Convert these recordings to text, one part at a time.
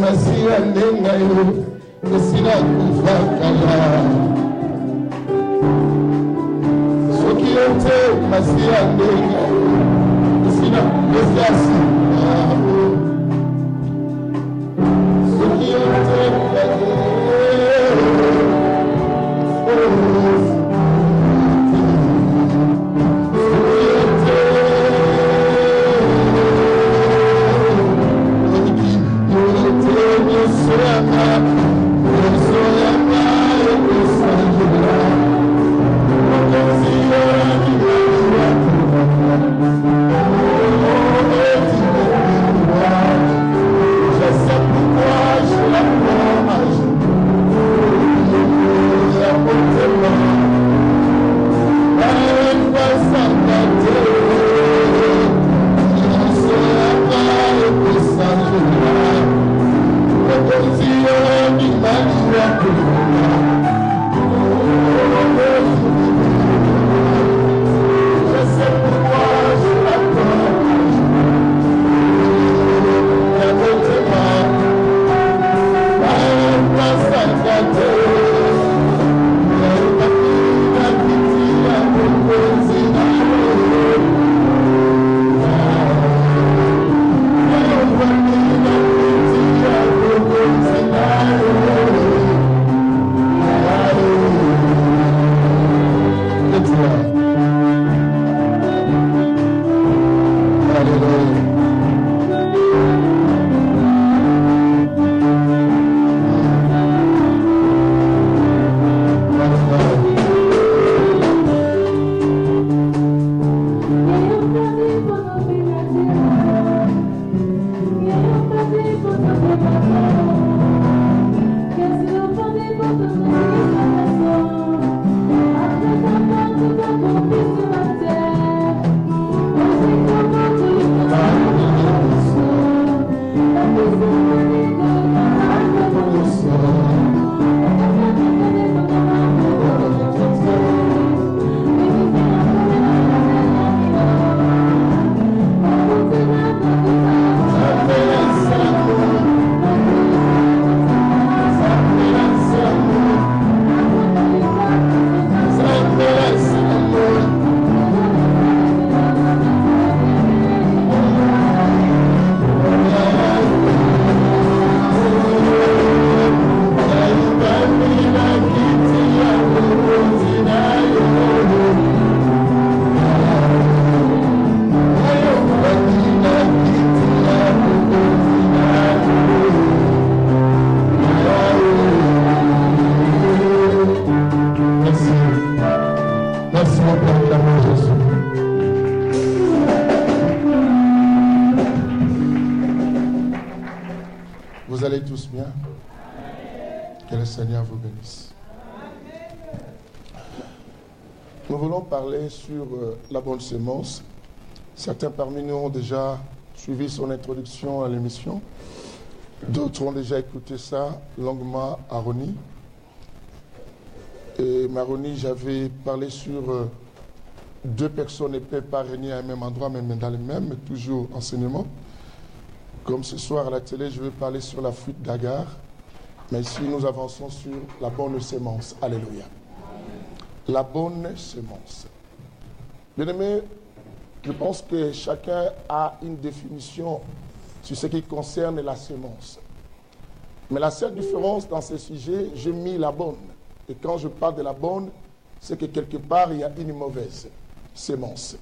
Masia nengayo Nesina kufakala Sokiyote Masia nengayo Nesina kufakala Sokiyote Vous allez tous bien? Que le Seigneur vous bénisse. Nous voulons parler sur la bonne sémence. Certains parmi nous ont déjà suivi son introduction à l'émission. D'autres ont déjà écouté ça longuement à Roni. Et Maroni, j'avais parlé sur deux personnes ne peuvent pas régner à un même endroit, même dans le même, mais toujours enseignement. Comme ce soir à la télé, je vais parler sur la fuite d'Agar. Mais ici, nous avançons sur la bonne sémence. Alléluia. La bonne sémence. Bien-aimés, je pense que chacun a une définition sur ce qui concerne la sémence. Mais la seule différence dans ce sujet, j'ai mis la bonne. Et quand je parle de la bonne, c'est que quelque part, il y a une mauvaise sémence.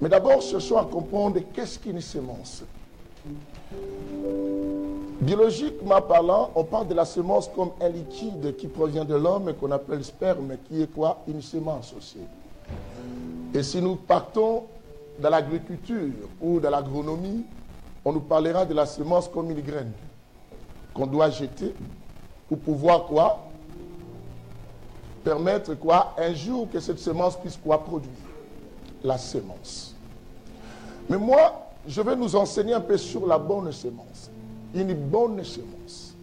Mais d'abord, cherchons à comprendre qu'est-ce qu'une sémence. Biologiquement parlant, on parle de la sémence comme un liquide qui provient de l'homme et qu'on appelle sperme, qui est quoi? Une sémence aussi. Et si nous partons dans l'agriculture ou dans l'agronomie, on nous parlera de la sémence comme une graine qu'on doit jeter pour pouvoir quoi? Permettre quoi? Un jour que cette sémence puisse quoi? Produire. La sémence. Mais moi, je vais nous enseigner un peu sur la bonne sémence. Une bonne sémence.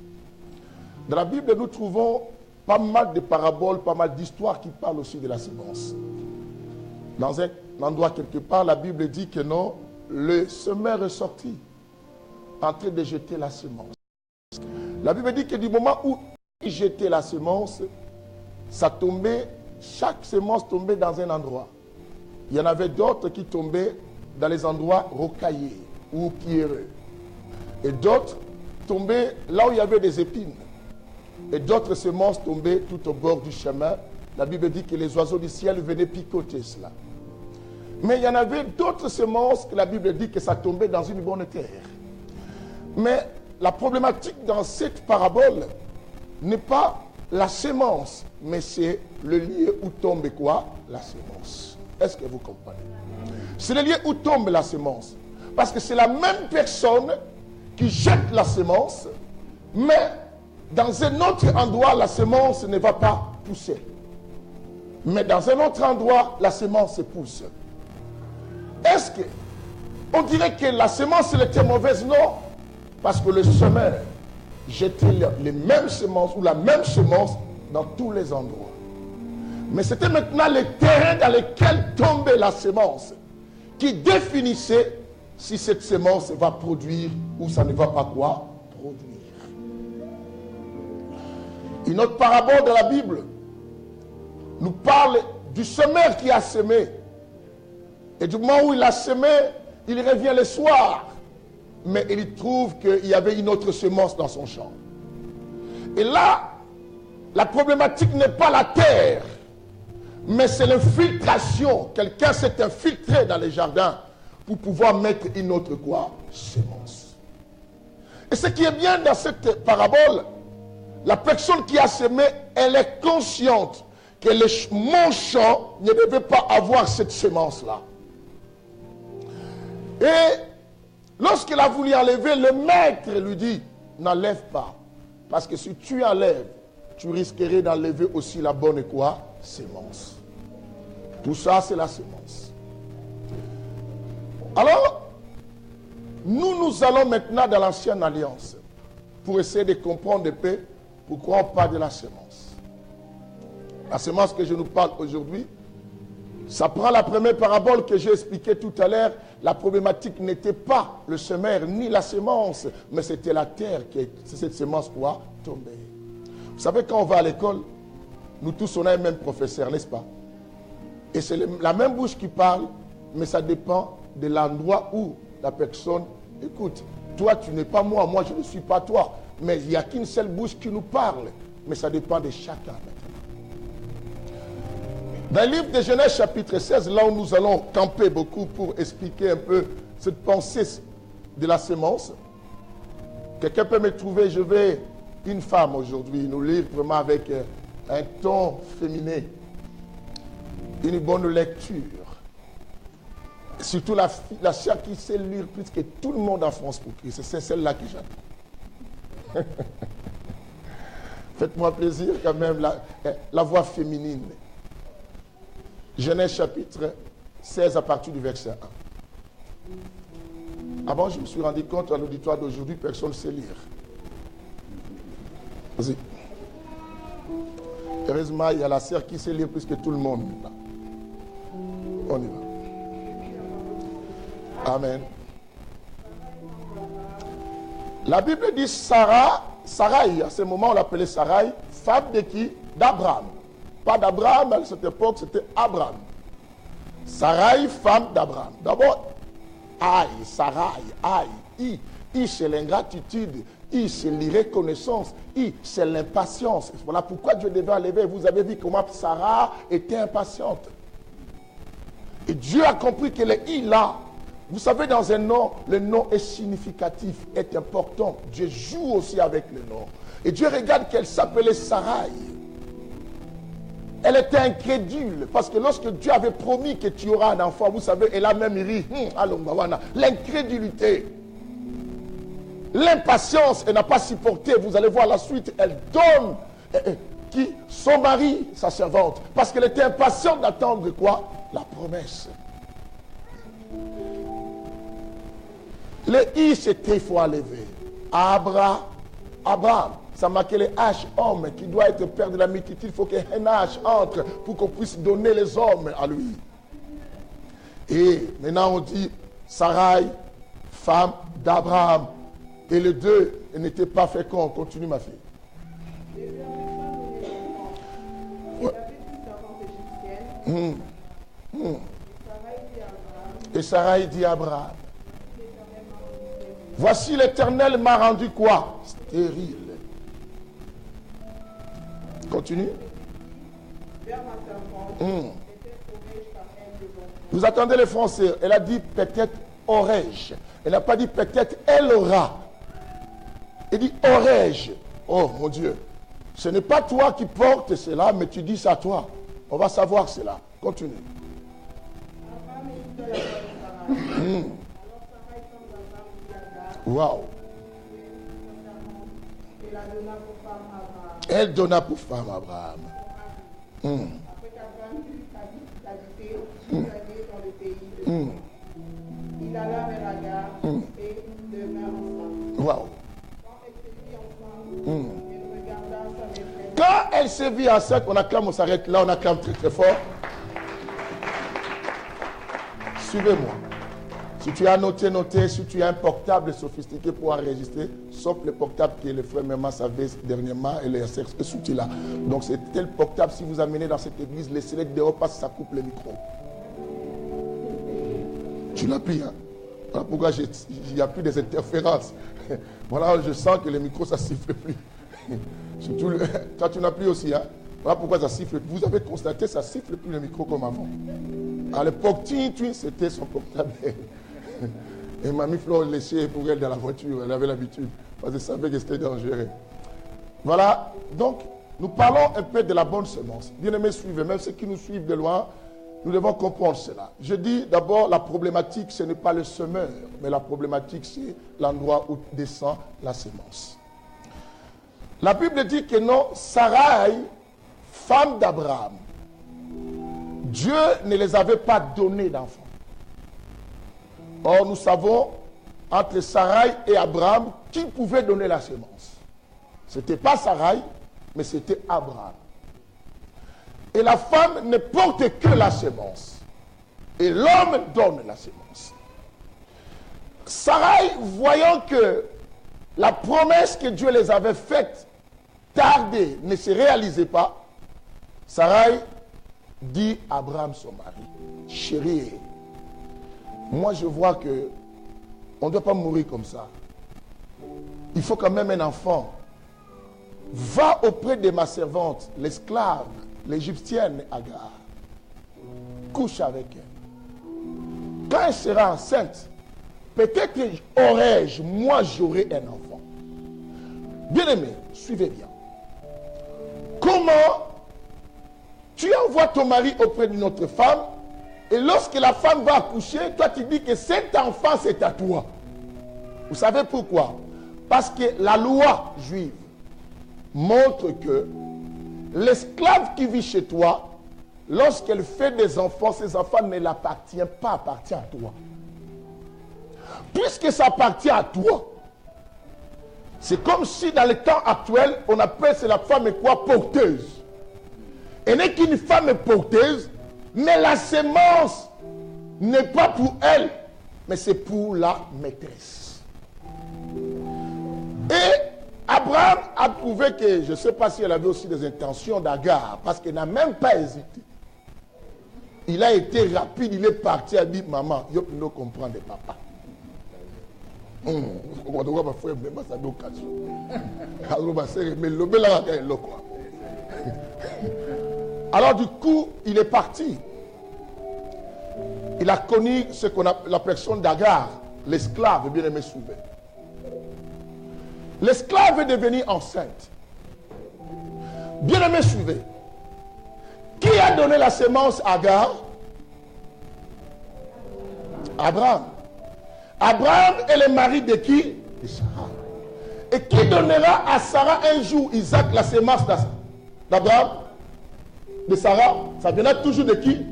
Dans la Bible, nous trouvons pas mal de paraboles, pas mal d'histoires qui parlent aussi de la sémence. Dans un endroit quelque part, la Bible dit que non, le semeur est sorti en train de jeter la sémence. La Bible dit que du moment où il jetait la semence, ça tombait, chaque semence tombait dans un endroit. Il y en avait d'autres qui tombaient dans les endroits rocaillés ou pierreux. Et d'autres tombaient là où il y avait des épines. Et d'autres semences tombaient tout au bord du chemin. La Bible dit que les oiseaux du ciel venaient picoter cela. Mais il y en avait d'autres semences que la Bible dit que ça tombait dans une bonne terre. Mais la problématique dans cette parabole n'est pas la semence, mais c'est le lieu où tombe quoi? La semence. Est-ce que vous comprenez? C'est le lieu où tombe la semence. Parce que c'est la même personne qui jette la semence, mais dans un autre endroit, la semence ne va pas pousser. Mais dans un autre endroit, la semence pousse. Est-ce que on dirait que la semence était mauvaise? Non. Parce que le semeur jetait les mêmes semences ou la même semence dans tous les endroits. Mais c'était maintenant le terrain dans lequel tombait la semence qui définissait si cette semence va produire ou ça ne va pas quoi? Produire. Une autre parabole de la Bible nous parle du semeur qui a semé. Et du moment où il a semé, il revient le soir. Mais il trouve qu'il y avait une autre semence dans son champ. Et là, la problématique n'est pas la terre, mais c'est l'infiltration. Quelqu'un s'est infiltré dans les jardins pour pouvoir mettre une autre quoi? Semence. Et ce qui est bien dans cette parabole, la personne qui a semé, elle est consciente que mon champ ne devait pas avoir cette semence-là. Et lorsqu'il a voulu enlever, le maître lui dit, n'enlève pas. Parce que si tu enlèves, tu risquerais d'enlever aussi la bonne quoi? Semence. Tout ça, c'est la semence. Alors, nous allons maintenant dans l'ancienne alliance pour essayer de comprendre un peu pourquoi on parle de la semence. La semence que je nous parle aujourd'hui, ça prend la première parabole que j'ai expliquée tout à l'heure. La problématique n'était pas le semeur ni la semence, mais c'était la terre qui cette semence quoi tomber. Vous savez, quand on va à l'école, nous tous on a un même professeur, n'est-ce pas? Et c'est la même bouche qui parle, mais ça dépend de l'endroit où la personne écoute. Toi, tu n'es pas moi, moi je ne suis pas toi. Mais il n'y a qu'une seule bouche qui nous parle. Mais ça dépend de chacun maintenant. Dans le livre de Genèse chapitre 16, là où nous allons camper beaucoup pour expliquer un peu cette pensée de la semence. Quelqu'un peut me trouver, je vais une femme aujourd'hui nous lire vraiment avec un ton féminin. Une bonne lecture. Surtout la sœur qui sait lire plus que tout le monde en France pour Christ. C'est celle-là que j'aime. Faites-moi plaisir quand même, la voix féminine. Genèse chapitre 16 à partir du verset 1. Avant, je me suis rendu compte à l'auditoire d'aujourd'hui, personne ne sait lire. Vas-y. Heureusement, il y a la sœur qui sait lire plus que tout le monde. Là. On y va. Amen. La Bible dit Sarai, à ce moment on l'appelait Sarai, femme de qui? D'Abraham. Pas d'Abraham, à cette époque c'était Abraham. Sarai, femme d'Abraham. D'abord, Sarai, I c'est l'ingratitude, I c'est l'irreconnaissance, I c'est l'impatience. Voilà pourquoi Dieu devait enlever. Vous avez vu comment Sarah était impatiente. Et Dieu a compris que le I là, vous savez, dans un nom, le nom est significatif, est important. Dieu joue aussi avec le nom. Et Dieu regarde qu'elle s'appelait Sarai. Elle était incrédule, parce que lorsque Dieu avait promis que tu auras un enfant, vous savez, elle a même ri. L'incrédulité, l'impatience, elle n'a pas supporté. Vous allez voir la suite, elle donne son mari, sa servante, parce qu'elle était impatiente d'attendre quoi? La promesse. Le I, c'était il faut enlever. Abraham, ça marquait les H, homme, qui doit être père de la multitude. Il faut qu'un H entre pour qu'on puisse donner les hommes à lui. Et maintenant on dit Sarai, femme d'Abraham. Et les deux n'étaient pas féconds. Continue, ma fille. Ouais. Et Sarah dit à Abraham, voici l'Éternel m'a rendu quoi? Stérile. Continue. Vous attendez les Français. Elle a dit peut-être aurais-je. Elle n'a pas dit peut-être elle aura. Elle dit aurais-je. Oh mon Dieu. Ce n'est pas toi qui portes cela, mais tu dis ça à toi. On va savoir cela. Continue. Waouh. Elle donna pour femme à Abraham. Après qu'Abraham eut habité dans le pays de il alla vers Agar et ils demeurèrent ensemble. Waouh. Quand elle se vit enceinte, elle regarda sa maîtresse. Quand elle se vit enceinte, on acclame, on s'arrête là, on acclame très très fort. Suivez-moi. Si tu as noté, si tu as un portable sophistiqué pour enregistrer, sauf le portable que le frère Méman savait dernièrement, et les sous là. Donc c'est tel portable, si vous amenez dans cette église, laissez-le dehors parce que ça coupe le micro. Tu l'as pris, hein? Voilà pourquoi il n'y a plus des interférences. Voilà, je sens que le micro, ça ne siffle plus. Surtout, quand tu n'as plus aussi, hein? Voilà pourquoi ça siffle. Vous avez constaté, ça ne siffle plus le micro comme avant. À l'époque, c'était son portable. Et Mamie Flore laissait pour elle dans la voiture. Elle avait l'habitude. Parce qu'elle savait que c'était dangereux. Voilà. Donc, nous parlons un peu de la bonne semence. Bien-aimés, suivez. Même ceux qui nous suivent de loin, nous devons comprendre cela. Je dis d'abord, la problématique, ce n'est pas le semeur. Mais la problématique, c'est l'endroit où descend la semence. La Bible dit que non, Sarai, femme d'Abraham, Dieu ne les avait pas donné d'enfants. Or, nous savons, entre Sarai et Abraham, qui pouvait donner la semence? Ce n'était pas Sarai, mais c'était Abraham. Et la femme ne porte que la semence. Et l'homme donne la semence. Sarai, voyant que la promesse que Dieu les avait faite tardait, ne se réalisait pas, Sarai dit à Abraham, son mari, chérie, moi je vois que on ne doit pas mourir comme ça. Il faut quand même un enfant. Va auprès de ma servante, l'esclave, l'égyptienne Agar. Couche avec elle. Quand elle sera enceinte, peut-être aurais-je, moi j'aurai un enfant. Bien-aimé, suivez bien. Comment tu envoies ton mari auprès d'une autre femme et lorsque la femme va accoucher, toi tu dis que cet enfant c'est à toi. Vous savez pourquoi? Parce que la loi juive montre que l'esclave qui vit chez toi, lorsqu'elle fait des enfants, ces enfants ne l'appartiennent pas, appartient à toi. Puisque ça appartient à toi, c'est comme si dans le temps actuel, on appelle la femme quoi? Porteuse. Elle n'est qu'une femme porteuse, mais la semence n'est pas pour elle, mais c'est pour la maîtresse. Et Abraham a trouvé que, je ne sais pas si elle avait aussi des intentions d'Agar, parce qu'elle n'a même pas hésité. Il a été rapide, il est parti, il a dit, maman, je peux comprendre papa. Alors du coup, il est parti. Il a connu ce qu'on appelle la personne d'Agar, l'esclave, bien aimé souvent. L'esclave est devenue enceinte. Bien aimé suivez. Qui a donné la semence à Agar? Abraham. Abraham est le mari de qui? De Sarah. Et qui donnera à Sarah un jour, Isaac, la semence d'Abraham? De Sarah? Ça viendra toujours de qui?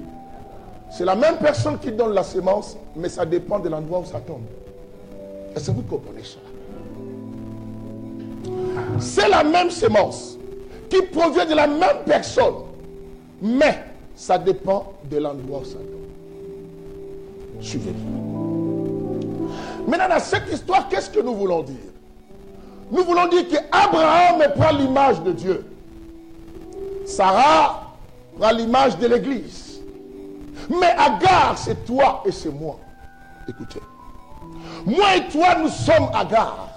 C'est la même personne qui donne la semence, mais ça dépend de l'endroit où ça tombe. Est-ce que vous comprenez ça? C'est la même semence qui provient de la même personne, mais ça dépend de l'endroit où ça tombe. Suivez-moi. Maintenant, dans cette histoire, qu'est-ce que nous voulons dire? nous voulons dire qu'Abraham prend l'image de Dieu. Sarah prend l'image de l'Église. Mais Agar, c'est toi et c'est moi. Écoutez. Moi et toi, nous sommes Agar.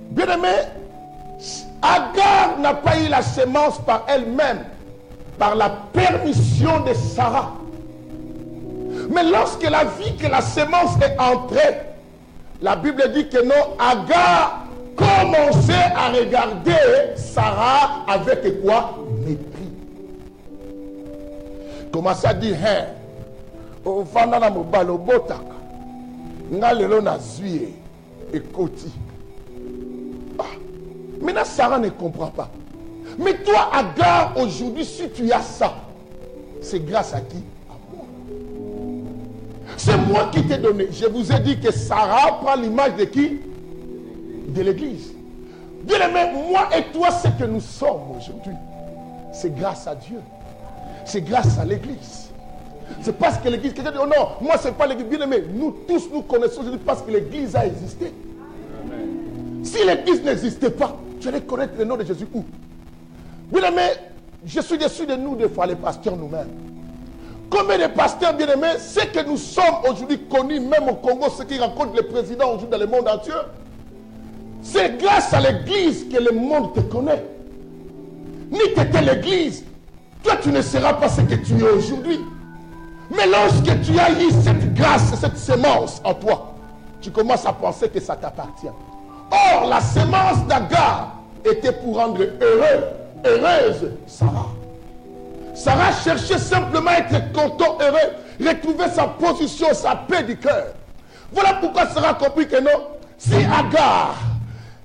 Bien-aimé, Agar n'a pas eu la sémence par elle-même, par la permission de Sarah. Mais lorsqu'elle a vu que la sémence est entrée, la Bible dit que non, Agar commençait à regarder Sarah avec quoi? Mépris. Commençait à dire, hein, au fanda mobalo botaka, ngalelo na zuye et koti. Maintenant, Sarah ne comprend pas. Mais toi, Agar, aujourd'hui, si tu as ça, c'est grâce à qui? À moi. C'est moi qui t'ai donné. Je vous ai dit que Sarah prend l'image de qui? De l'Église. Bien aimé, moi et toi, ce que nous sommes aujourd'hui, c'est grâce à Dieu. C'est grâce à l'Église. C'est parce que l'Église, quelqu'un dit, oh non, moi c'est pas l'Église. Bien aimé, nous tous nous connaissons aujourd'hui parce que l'Église a existé. Amen. Si l'Église n'existait pas, tu allais connaître le nom de Jésus où? Bien aimé, je suis déçu de nous, des fois, les pasteurs nous-mêmes. Combien de pasteurs, bien aimés, c'est que nous sommes aujourd'hui connus, même au Congo, ceux qui rencontrent les présidents aujourd'hui dans le monde entier. C'est grâce à l'Église que le monde te connaît. Ni tu étais l'Église, toi tu ne seras pas ce que tu es aujourd'hui. Mais lorsque tu as eu cette grâce, cette sémence en toi, tu commences à penser que ça t'appartient. Or, la sémence d'Agar était pour rendre heureuse Sarah. Sarah cherchait simplement à être content, heureux, retrouver sa position, sa paix du cœur. Voilà pourquoi Sarah a compris que non, si Agar,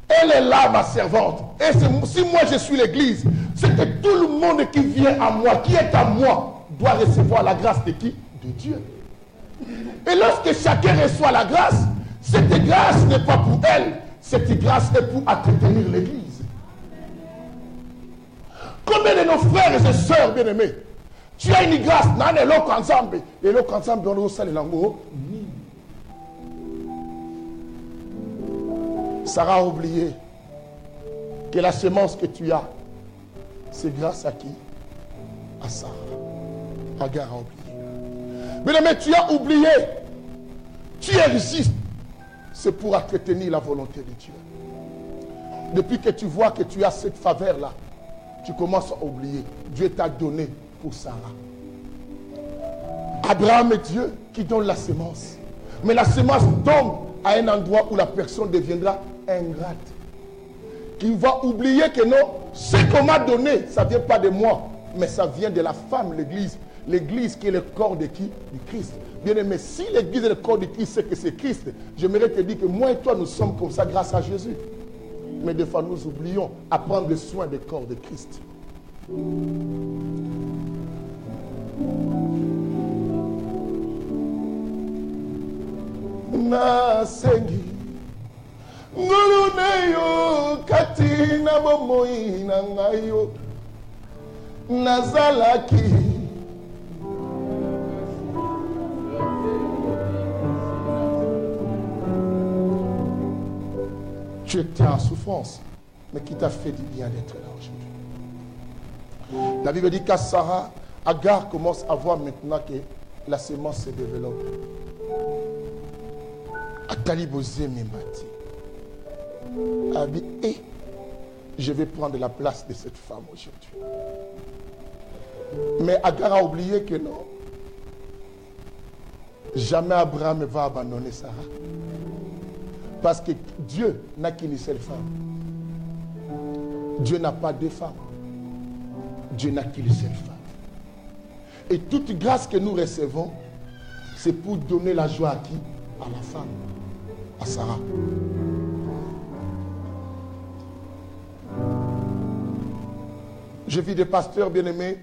elle est là, ma servante, et si moi je suis l'Église, c'est que tout le monde qui vient à moi, qui est à moi, doit recevoir la grâce de qui? De Dieu. Et lorsque chacun reçoit la grâce, cette grâce n'est pas pour elle, cette grâce est pour entretenir l'Église. Combien de nos frères et sœurs bien-aimés, tu as une grâce, et l'autre ensemble, on a le langue. Sarah a oublié que la sémence que tu as, c'est grâce à qui? À Sarah. Agar a oublié. Mais tu as oublié. Tu existes. C'est pour entretenir la volonté de Dieu. Depuis que tu vois que tu as cette faveur-là, tu commences à oublier. Dieu t'a donné pour Sarah. Abraham est Dieu qui donne la sémence. Mais la sémence tombe à un endroit où la personne deviendra ingrate. Qui va oublier que non, ce qu'on m'a donné, ça ne vient pas de moi, mais ça vient de la femme, l'Église. L'Église qui est le corps de qui? Du Christ. Bien aimé, si l'Église est le corps du Christ, c'est que c'est Christ. J'aimerais te dire que moi et toi, nous sommes comme ça grâce à Jésus. Mais des fois, nous oublions à prendre soin du corps de Christ. Nasengi nguluneyo katina bomoi na ngayo nazalaki tu étais en souffrance, mais qui t'a fait du bien d'être là aujourd'hui. La Bible dit qu'à Sarah, Agar commence à voir maintenant que la sémence se développe. Atalibosé Membati. Et je vais prendre la place de cette femme aujourd'hui. Mais Agar a oublié que non. Jamais Abraham ne va abandonner Sarah. Parce que Dieu n'a qu'une seule femme. Dieu n'a pas deux femmes. Dieu n'a qu'une seule femme. Et toute grâce que nous recevons, c'est pour donner la joie à qui? À la femme, à Sarah. Je vis des pasteurs bien-aimés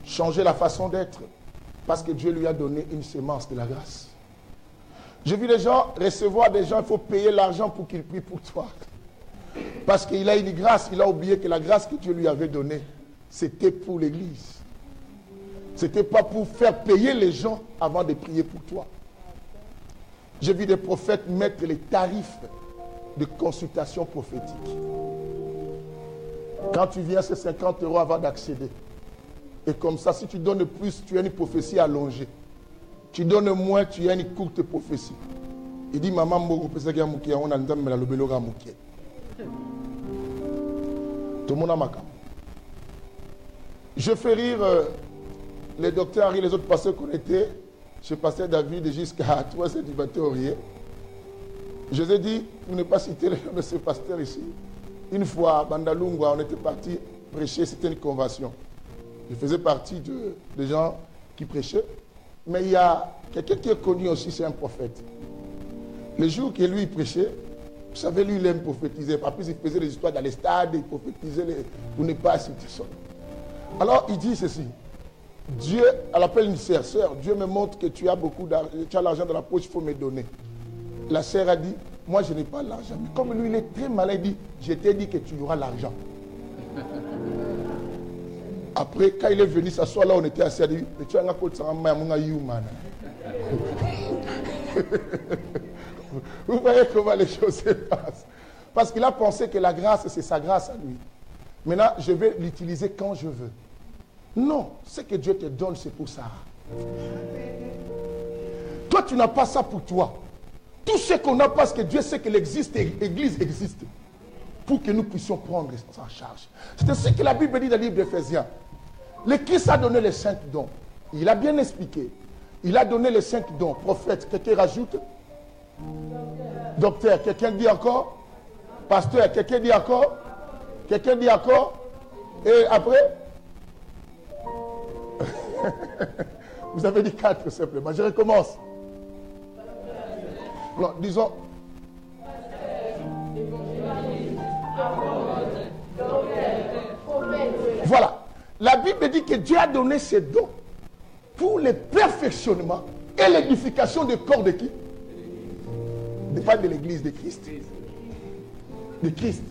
changer la façon d'être parce que Dieu lui a donné une sémence de la grâce. Je vis des gens recevoir des gens, il faut payer l'argent pour qu'ils prient pour toi. Parce qu'il a une grâce, il a oublié que la grâce que Dieu lui avait donnée, c'était pour l'Église. Ce n'était pas pour faire payer les gens avant de prier pour toi. J'ai vu des prophètes mettre les tarifs de consultation prophétique. Quand tu viens, c'est 50 € avant d'accéder. Et comme ça, si tu donnes plus, tu as une prophétie allongée. Tu donnes moins, tu as une courte prophétie. Il dit, maman, tout le monde a ma cam. Je fais rire les docteurs et les autres pasteurs qu'on était, chez pasteur David jusqu'à toi, c'est du bateau. Je vous ai dit, vous ne pas citer le nom de ce pasteur ici. Une fois, à Bandalungwa, on était parti prêcher, c'était une convention. Je faisais partie des gens qui prêchaient. Mais il y a quelqu'un qui est connu aussi, c'est un prophète. Le jour que lui prêchait, vous savez, lui, il aime prophétiser. Par plus, il faisait des histoires dans les stades, il prophétisait pour ne pas citer ça. Alors, il dit ceci. Dieu, elle appelle une sœur, Dieu me montre que tu as beaucoup d'argent, tu as l'argent dans la poche, il faut me donner. La sœur a dit, moi je n'ai pas l'argent. Mais comme lui, il est très malin, il dit, je t'ai dit que tu auras l'argent. Après, quand il est venu s'asseoir là, on était assis, il dit, tu as un côté, vous voyez comment les choses se passent. Parce qu'il a pensé que la grâce, c'est sa grâce à lui. Maintenant, je vais l'utiliser quand je veux. Non, ce que Dieu te donne, c'est pour ça. Toi, tu n'as pas ça pour toi. Tout ce qu'on a parce que Dieu sait que l'Église existe. Pour que nous puissions prendre ça en charge. C'est ce que la Bible dit dans le livre d'Éphésiens. Le Christ a donné les 5 dons. Il a bien expliqué. Il a donné les 5 dons. Prophète, quelqu'un rajoute? Docteur, quelqu'un dit encore? Pasteur, quelqu'un dit encore? Quelqu'un dit encore? Et après? Vous avez dit 4 simplement. Je recommence. Non, disons. Voilà. La Bible dit que Dieu a donné ses dons pour le perfectionnement et l'édification du corps de qui? Pas de l'Église de Christ. De Christ.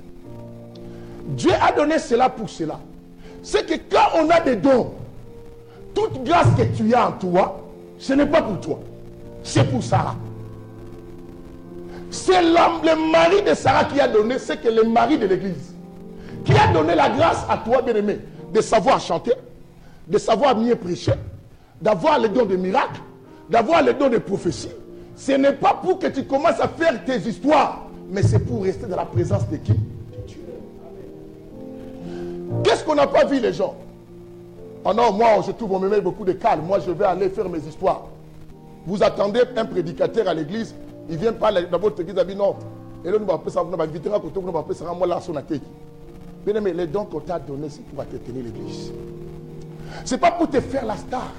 Dieu a donné cela pour cela. C'est que quand on a des dons, toute grâce que tu as en toi, ce n'est pas pour toi. C'est pour Sarah. C'est le mari de Sarah qui a donné, c'est que le mari de l'Église. Qui a donné la grâce à toi, bien-aimé, de savoir chanter, de savoir mieux prêcher, d'avoir les dons de miracles, d'avoir les dons de prophétie. Ce n'est pas pour que tu commences à faire tes histoires, mais c'est pour rester dans la présence de qui? De Dieu. Qu'est-ce qu'on n'a pas vu les gens? Oh non, moi je trouve on me met beaucoup de calme, moi je vais aller faire mes histoires. Vous attendez un prédicateur à l'église, il vient parler dans votre église, il dit non. Et là, nous allons faire bien aimé, les dons qu'on t'a donnés, c'est pour te tenir l'église. Ce n'est pas pour te faire la star.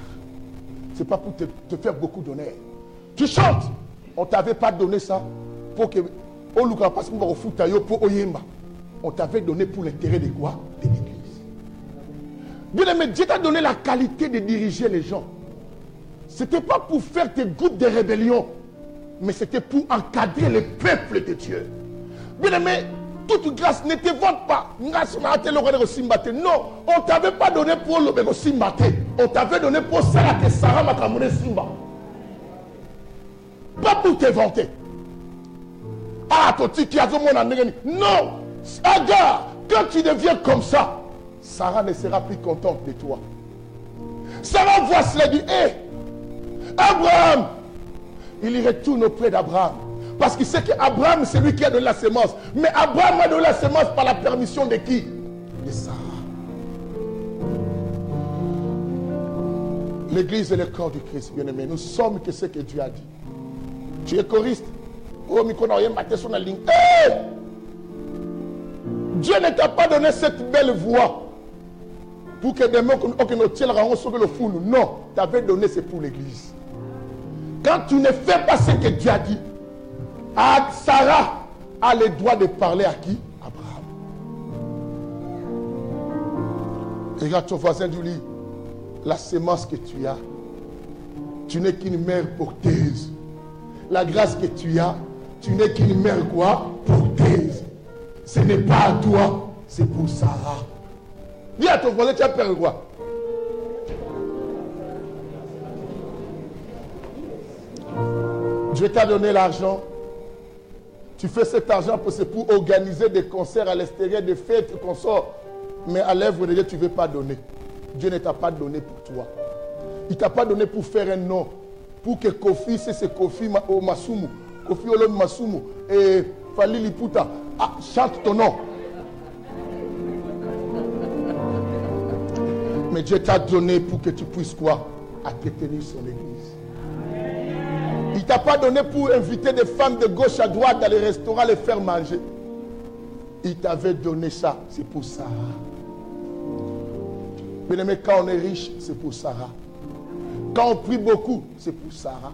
Ce n'est pas pour te faire beaucoup d'honneur. Tu chantes. On ne t'avait pas donné ça pour que... On t'avait donné pour l'intérêt de quoi? De l'église. Bien aimé, Dieu t'a donné la qualité de diriger les gens. Ce n'était pas pour faire tes groupes de rébellion, mais c'était pour encadrer le peuple de Dieu. Bien aimé, toute grâce ne te vante pas. Non, on ne t'avait pas donné pour le Simbate. On t'avait donné pour Sarah que Sarah m'a camouné Simba. Pas pour te vanter. Ah, Toti qui a dit mon année. Non, Agar, quand tu deviens comme ça, Sarah ne sera plus contente de toi. Sarah voit cela et dit, hé, Abraham, il y retourne auprès d'Abraham. Parce qu'il sait qu'Abraham, c'est lui qui a donné la sémence. Mais Abraham a donné la sémence par la permission de qui? De Sarah. L'église est le corps du Christ, bien-aimé. Nous sommes que ce que Dieu a dit. Tu es choriste. Oh, hey! Dieu ne t'a pas donné cette belle voix pour que demain, non, tu avais donné, c'est pour l'église. Quand tu ne fais pas ce que Dieu a dit, Sarah a le droit de parler à qui? Abraham. Regarde ton voisin, du lit. La sémence que tu as, tu n'es qu'une mère porteuse. La grâce que tu as, tu n'es qu'une mère quoi? Porteuse. Ce n'est pas à toi, c'est pour Sarah. Dis à ton voisin, tu as peur quoi? Dieu t'a donné l'argent. Tu fais cet argent c'est pour organiser des concerts à l'extérieur, des fêtes, qu'on sort. Mais à l'œuvre de Dieu, tu ne veux pas donner. Dieu ne t'a pas donné pour toi. Il ne t'a pas donné pour faire un nom. Pour que Kofi, c'est Kofi Masumu, Kofi Olom Masumu et Fali Liputa chante ton nom. Mais Dieu t'a donné pour que tu puisses quoi? À te tenir son église. Il ne t'a pas donné pour inviter des femmes de gauche à droite dans les restaurants, les faire manger. Il t'avait donné ça, c'est pour Sarah. Bien aimé, quand on est riche, c'est pour Sarah. Quand on prie beaucoup, c'est pour Sarah.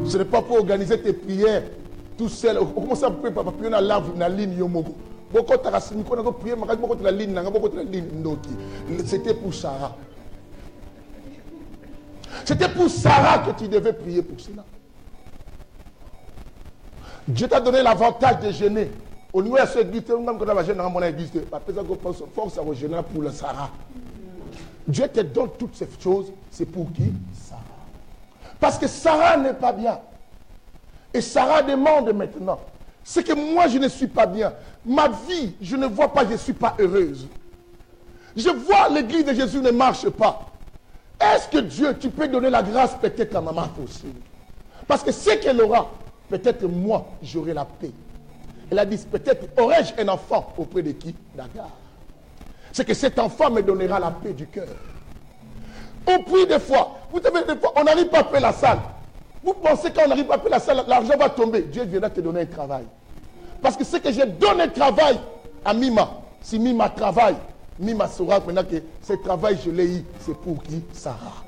Ce n'est pas pour organiser tes prières tout seul. Comment ça peut pas prier dans la ligne Yomogo? C'était pour Sarah. C'était pour Sarah que tu devais prier pour cela. Dieu t'a donné l'avantage de jeûner. Au niveau de ce église, quand on va jeûner dans mon église, force à jeûner pour le Sarah. Dieu te donne toutes ces choses, c'est pour qui? Sarah. Parce que Sarah n'est pas bien. Et Sarah demande maintenant. C'est que moi je ne suis pas bien. Ma vie, je ne vois pas, je ne suis pas heureuse. Je vois l'église de Jésus ne marche pas. Est-ce que Dieu, tu peux donner la grâce peut-être à maman aussi? Parce que ce qu'elle aura, peut-être moi, j'aurai la paix. Elle a dit, peut-être aurais-je un enfant auprès de qui? d'Agar. C'est que cet enfant me donnera la paix du cœur. On prie des fois. Vous savez, des fois, on n'arrive pas à payer la salle. Vous pensez qu'on n'arrive pas à payer la salle, l'argent va tomber. Dieu viendra te donner un travail. Parce que c'est que j'ai donné un travail à Mima. Si Mima travaille, Mima saura maintenant que ce travail, je l'ai eu. C'est pour qui? Sarah.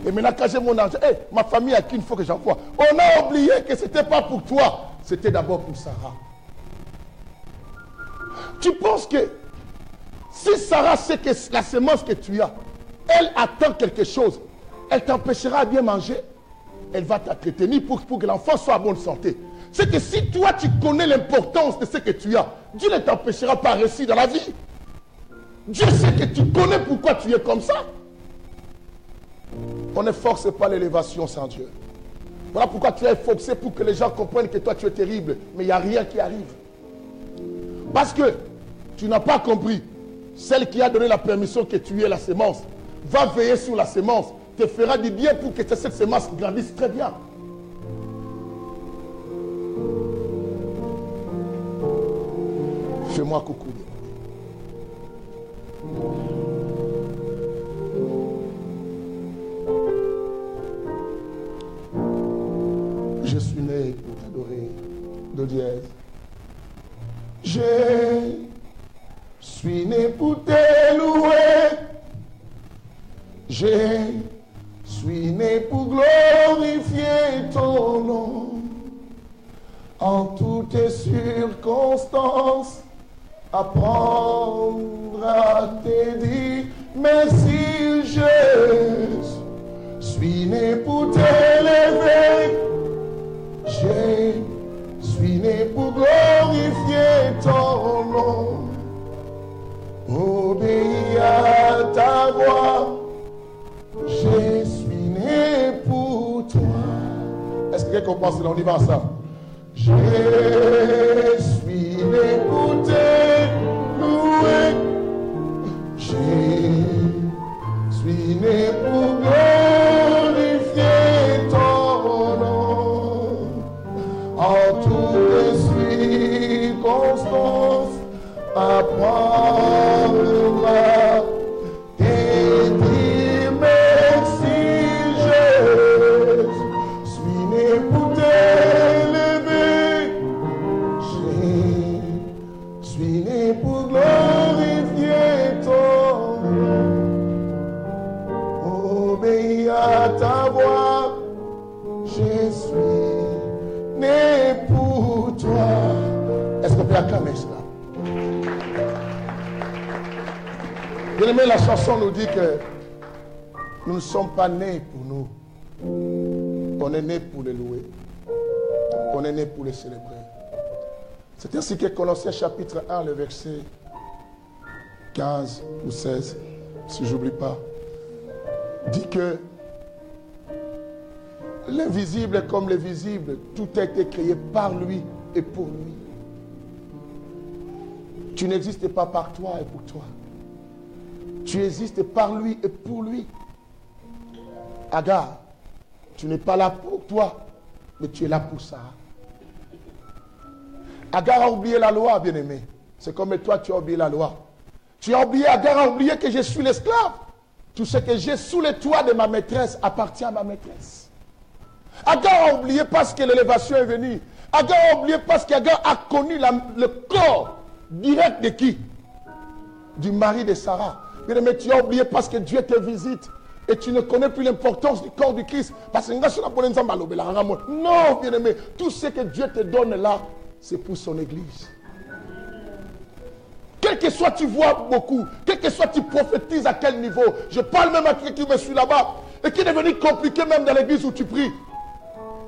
Et maintenant, quand j'ai mon argent, ma famille à qui il faut que j'envoie. On a oublié que ce n'était pas pour toi. C'était d'abord pour Sarah. Tu penses que si Sarah sait que la semence que tu as, elle attend quelque chose, elle t'empêchera de bien manger, elle va t'entretenir pour que l'enfant soit en bonne santé. C'est que si toi tu connais l'importance de ce que tu as, Dieu ne t'empêchera pas de réussir dans la vie. Dieu sait que tu connais pourquoi tu es comme ça. On ne force pas l'élévation sans Dieu. Voilà pourquoi tu es forcé pour que les gens comprennent que toi tu es terrible, mais il n'y a rien qui arrive. Parce que tu n'as pas compris. Celle qui a donné la permission que tu aies la semence va veiller sur la semence, te fera du bien pour que cette semence grandisse très bien. Fais-moi coucou. Je suis né pour t'adorer. Do dièse. Je suis né pour te louer. Je suis né pour glorifier ton nom. En toutes circonstances, apprendre à te dire merci. Je suis né pour t'élever. Je suis né pour glorifier ton nom. Obéis à ta voix. Je suis né pour toi. Est-ce que quelqu'un comprend cela? On y va ensemble. Je suis né pour te louer. Je suis né pour glorifier ton nom. En toutes circonstances, apprendre à te dire merci. Je suis né pour t'élever. Je suis né pour glorifier ton nom. Obéis à ta voix. Je suis né pour toi. Est-ce qu'on peut acclamer cela? Bien aimé, la chanson nous dit que nous ne sommes pas nés pour nous. On est nés pour le louer. On est nés pour le célébrer. C'est ainsi que Colossiens chapitre 1, le verset 15 ou 16, si je n'oublie pas, dit que L'invisible est comme le visible. Tout a été créé par lui et pour lui. Tu n'existes pas par toi et pour toi. Tu existes par lui et pour lui. Agar, tu n'es pas là pour toi, mais tu es là pour ça. Agar a oublié la loi, bien-aimé. C'est comme toi, tu as oublié la loi. Tu as oublié, Agar a oublié que je suis l'esclave. Tout ce que j'ai sous le toit de ma maîtresse appartient à ma maîtresse. Agar a oublié parce que l'élévation est venue. Agar a oublié parce qu'Agar a connu le corps direct de qui? Du mari de Sarah. Bien-aimé, tu as oublié parce que Dieu te visite. Et tu ne connais plus l'importance du corps du Christ. Parce que non, bien-aimé, tout ce que Dieu te donne là, c'est pour son église. Quel que soit tu vois beaucoup, quel que soit tu prophétises à quel niveau. Je parle même à quelqu'un qui me suit là-bas et qui est devenu compliqué même dans l'église où tu pries.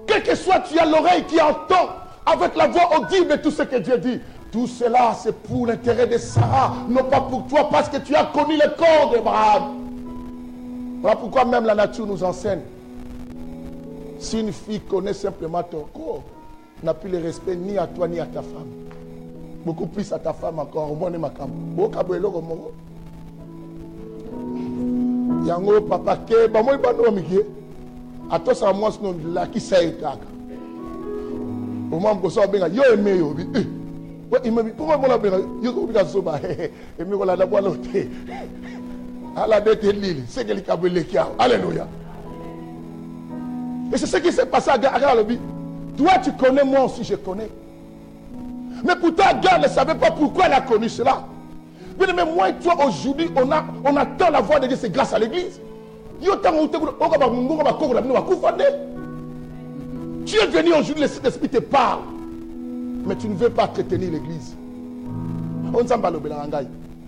Quel que soit tu as l'oreille qui entend avec la voix audible et tout ce que Dieu dit. Tout cela c'est pour l'intérêt de Sarah, non pas pour toi parce que tu as connu le corps d'Abraham. Voilà pourquoi même la nature nous enseigne. Si une fille connaît simplement ton corps, n'a plus le respect ni à toi ni à ta femme. Beaucoup plus à ta femme encore. Yango papa ke ba moi ba no miki. Ato sa moi sino la ki sai kaka. O mam go so benga yo eme yo bi. Wa imabi ko mo la benga yo ko bi ka so ba. Emi ko la da kwa lote. Ala de te lili, c'est que le kia. Alléluia. Et c'est ce qui s'est passé à Agar. Toi tu connais, moi aussi je connais. Mais pourtant Agar ne savait pas pourquoi elle a connu cela. Mais moi et toi aujourd'hui on attend la voix de Dieu, c'est grâce à l'église. Tu es venu aujourd'hui, le Saint-Esprit te parle. Mais tu ne veux pas entretenir l'église. On s'en va l'obéla.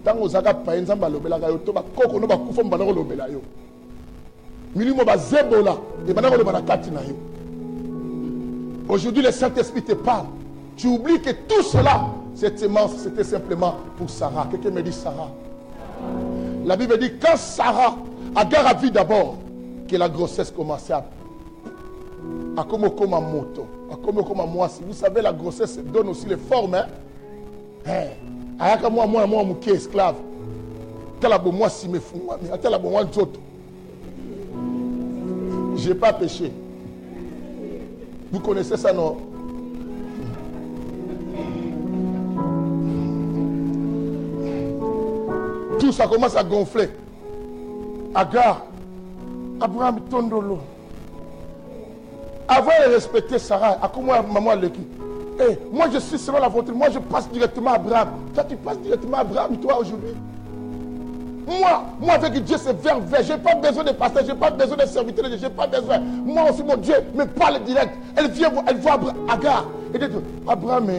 Tango zaka pa nzamba lobela yo to ba koko no ba kufa mbana ko lobela yo milimo ba zebola e bana ko lobela kati na yo. Aujourd'hui le Saint-Esprit te parle. Tu oublies que tout cela cette semence c'était simplement pour Sarah. Quelqu'un me dit Sarah. La Bible dit quand Sarah Agar a vu d'abord que la grossesse commençait à comme moto, à comme moi. Vous savez la grossesse donne aussi les formes hein. Ayaka moi mouké esclave. Tala bo moi si me fou mais tala bo moi nzoto. J'ai pas péché. Vous connaissez ça non? Tout ça commence à gonfler. Agar, Abraham Tondolo. Avant de respecter Sarah, à comment maman l'équipe. Hey, moi je suis selon la volonté, moi je passe directement à Abraham. Toi tu passes directement à Abraham, toi aujourd'hui. Moi avec Dieu c'est vers. Je n'ai pas besoin de pasteur, je n'ai pas besoin de serviteur, je n'ai pas besoin. Moi aussi mon Dieu me parle direct. Elle vient, elle voit Agar. Et dit Abraham,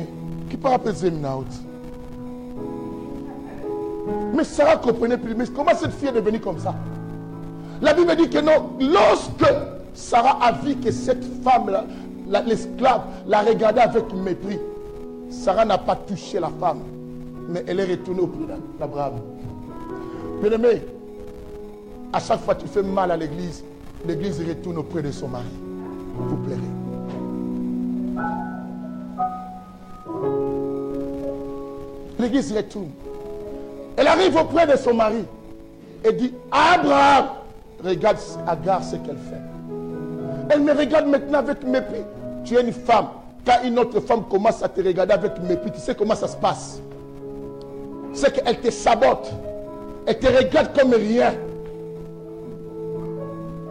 qui part appeler Zemnaout. Mais Sarah ne comprenait plus. Mais comment cette fille est devenue comme ça? La Bible dit que non, lorsque Sarah a vu que cette femme-là, l'esclave l'a regardé avec mépris. Sarah n'a pas touché la femme, mais elle est retournée auprès d'Abraham. Bien-aimé, à chaque fois que tu fais mal à l'église, l'église retourne auprès de son mari. Vous plairez. L'église retourne. Elle arrive auprès de son mari et dit Abraham, regarde Agar ce qu'elle fait. Elle me regarde maintenant avec mépris. Tu es une femme. Quand une autre femme commence à te regarder avec mépris, tu sais comment ça se passe. C'est qu'elle te sabote. Elle te regarde comme rien.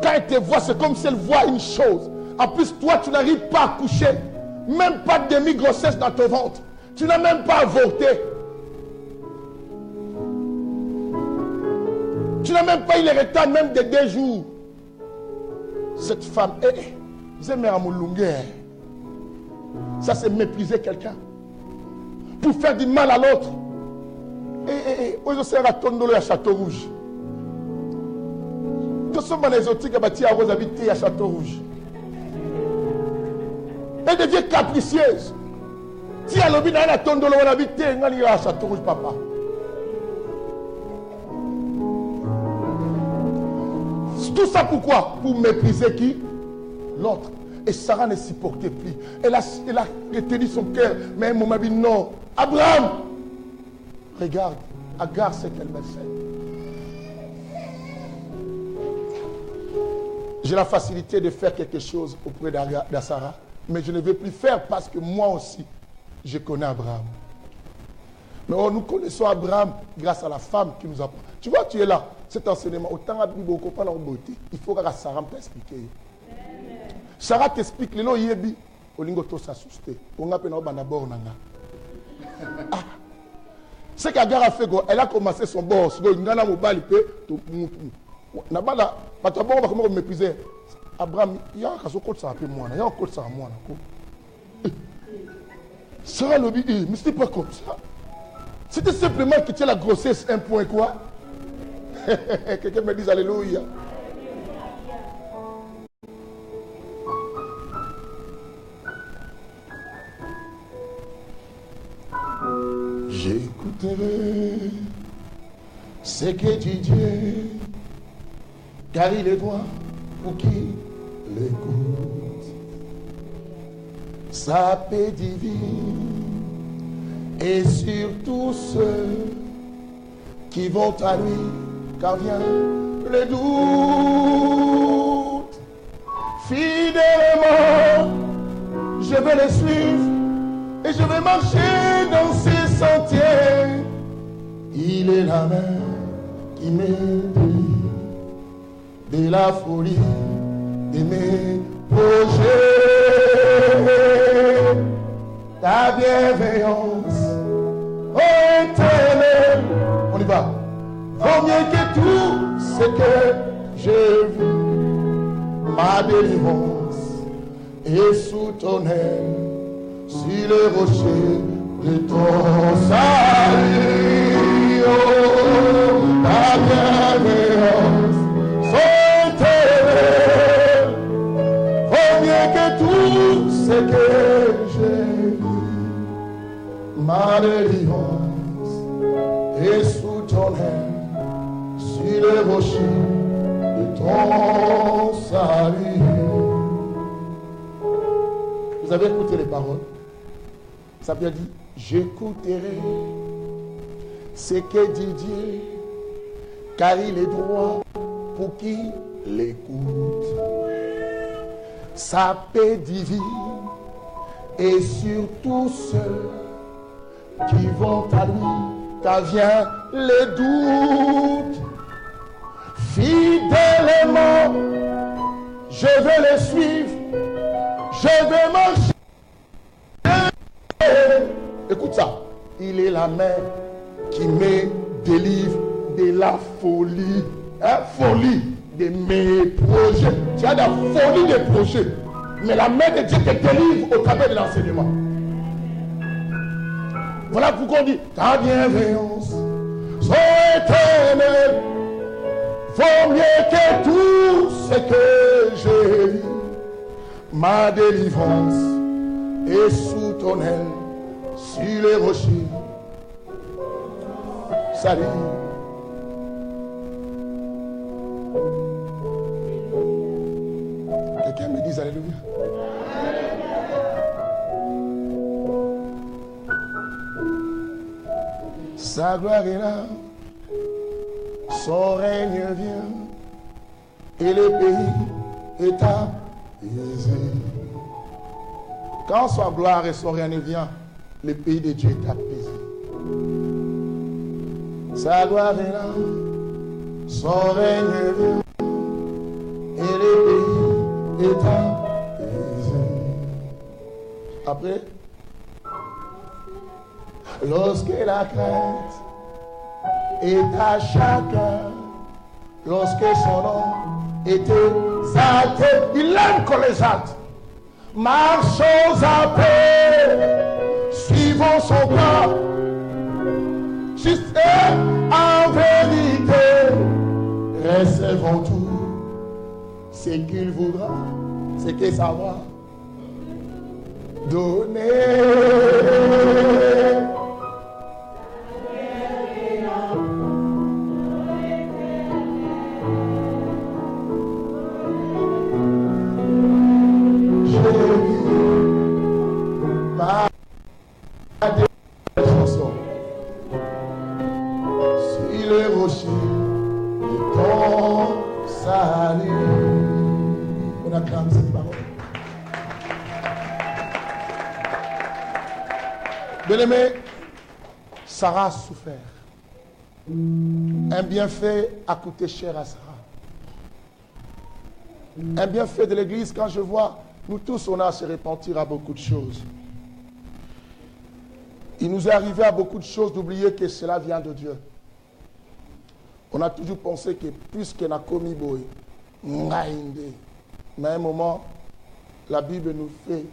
Quand elle te voit, c'est comme si elle voit une chose. En plus, toi, tu n'arrives pas à coucher. Même pas de demi-grossesse dans ton ventre. Tu n'as même pas avorté. Tu n'as même pas eu le retard même de 2 jours. Cette femme, ça c'est mépriser quelqu'un. Pour faire du mal à l'autre. Aujourd'hui, c'est à Tondolo à Château Rouge. Tous sommes les exotiques à Rose habiter à Château Rouge. Elle devient capricieuse. Si elle habite à Tondolo, on habite à Château Rouge, papa. Tout ça pourquoi? Pour mépriser qui? l'autre. Et Sarah ne supportait plus. Elle a retenu son cœur. Mais à un moment, elle dit non. Abraham, regarde, Agar ce qu'elle m'a fait. J'ai la facilité de faire quelque chose auprès de Sarah. Mais je ne vais plus faire parce que moi aussi, je connais Abraham. Mais nous connaissons Abraham grâce à la femme qui nous apprend. Tu vois, tu es là. Cet enseignement, autant à Bible, pas la beauté. Il faut que Sarah t'explique. Sarah t'explique, le yebi, olingo to s'assuster. On a peine d'abord nanga. Ce qu'Agar a fait, elle a commencé son boss. Ngana mobile pe to nabala, pas d'abord on va comment mépriser. Abraham, il y a un code ça appelle moi, il y a un code ça à moi. Sarah le dit, mais c'était pas comme ça. C'était simplement que tu as la grossesse, un point quoi. Quelqu'un me dit alléluia. J'écouterai ce que dit Dieu, car il est droit pour qui l'écoute. Sa paix divine et sur tous ceux qui vont à lui, car vient le doute. Fidèlement, je vais le suivre et je vais marcher dans ses sentiers. Il est la main qui m'aide de la folie de mes projets. Ta bienveillance, ô Éternel, on y va. Vaut mieux que tout ce que j'ai vu. Ma délivrance est sous ton aile, sur le rocher de ton salut. Oh, ta bienveillance, son éternel, vaut mieux que tout ce que j'ai vu. Ma délivrance est sous ton aile, sur le rocher de ton salut. Vous avez écouté les paroles? Ça vient dire, j'écouterai ce que dit Dieu, car il est droit pour qui l'écoute. Sa paix divine est sur tous ceux qui vont à lui, car vient les doutes. Fidèlement, je vais le suivre, je vais marcher. Écoute ça, il est la main qui me délivre de la folie, folie de mes projets. Tu as la folie des projets, mais la main de Dieu te délivre au travers de l'enseignement. Voilà pourquoi on dit, ta bienveillance, son éternel, vaut mieux que tout ce que j'ai vu. Ma délivrance est sous ton aile, sur les rochers. Salut. Quelqu'un me dit alléluia. Sa gloire est là, son règne vient, et le pays est apaisé. Quand sa gloire et son règne vient, le pays de Dieu est apaisé. Sa gloire est là, son règne vient, et le pays est apaisé. Après, lorsque la crainte est à chacun, lorsque son nom était exalté, il aime qu'on l'exalte. Marchons à paix, suivons son pas, juste et en vérité, recevons tout ce qu'il voudra, ce que ça va donner. Bien-aimé, Sarah a souffert. Un bienfait a coûté cher à Sarah. Un bienfait de l'église, quand je vois, nous tous, on a à se repentir à beaucoup de choses. Il nous est arrivé à beaucoup de choses d'oublier que cela vient de Dieu. On a toujours pensé que puisque n'a commis boy, mais à un moment, la Bible nous fait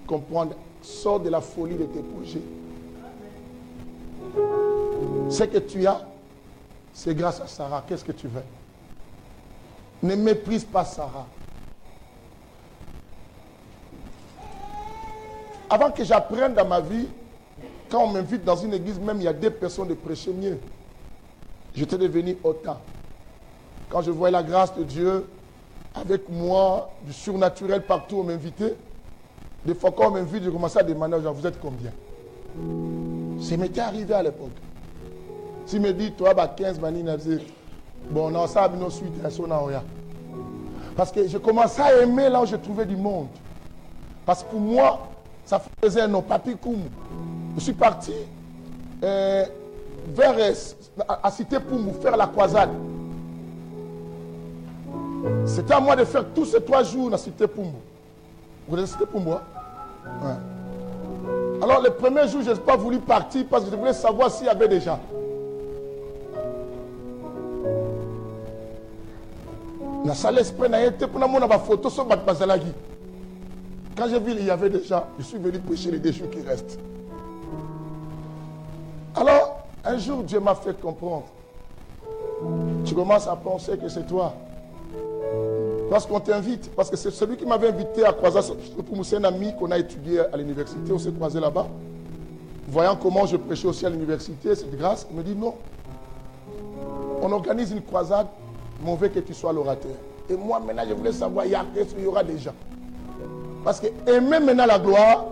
comprendre, sors de la folie de tes projets. Ce que tu as, c'est grâce à Sarah. Qu'est-ce que tu veux? Ne méprise pas Sarah. Avant que j'apprenne dans ma vie, quand on m'invite dans une église, même il y a des personnes de prêcher mieux. J'étais devenu autant. Quand je voyais la grâce de Dieu avec moi, du surnaturel partout où on m'invitait, des fois quand on m'invite, je commençais à demander, genre, vous êtes combien? Ça m'était arrivé à l'époque. Si me dit, toi, 15 manines, bon, non, ça a bien suite, parce que je commençais à aimer là où je trouvais du monde. Parce que pour moi, ça faisait un nom, papi koum. Je suis parti vers à Cité Poumou, faire la croisade. C'était à moi de faire tous ces 3 jours à Cité Poumou. Vous connaissez Cité Poumou, hein? Ouais. Alors, le premier jour, je n'ai pas voulu partir parce que je voulais savoir s'il y avait des gens. Dans salle esprit, quand j'ai vu qu'il y avait des gens, je suis venu prêcher les 2 jours qui restent. Alors, un jour, Dieu m'a fait comprendre. Tu commences à penser que c'est toi. Parce qu'on t'invite, parce que c'est celui qui m'avait invité à croiser, c'est un ami qu'on a étudié à l'université, on s'est croisé là-bas. Voyant comment je prêchais aussi à l'université, c'est de grâce, il me dit non. On organise une croisade, mais on veut que tu sois l'orateur. Et moi, maintenant, je voulais savoir, il y aura des gens. Parce que aimer maintenant la gloire,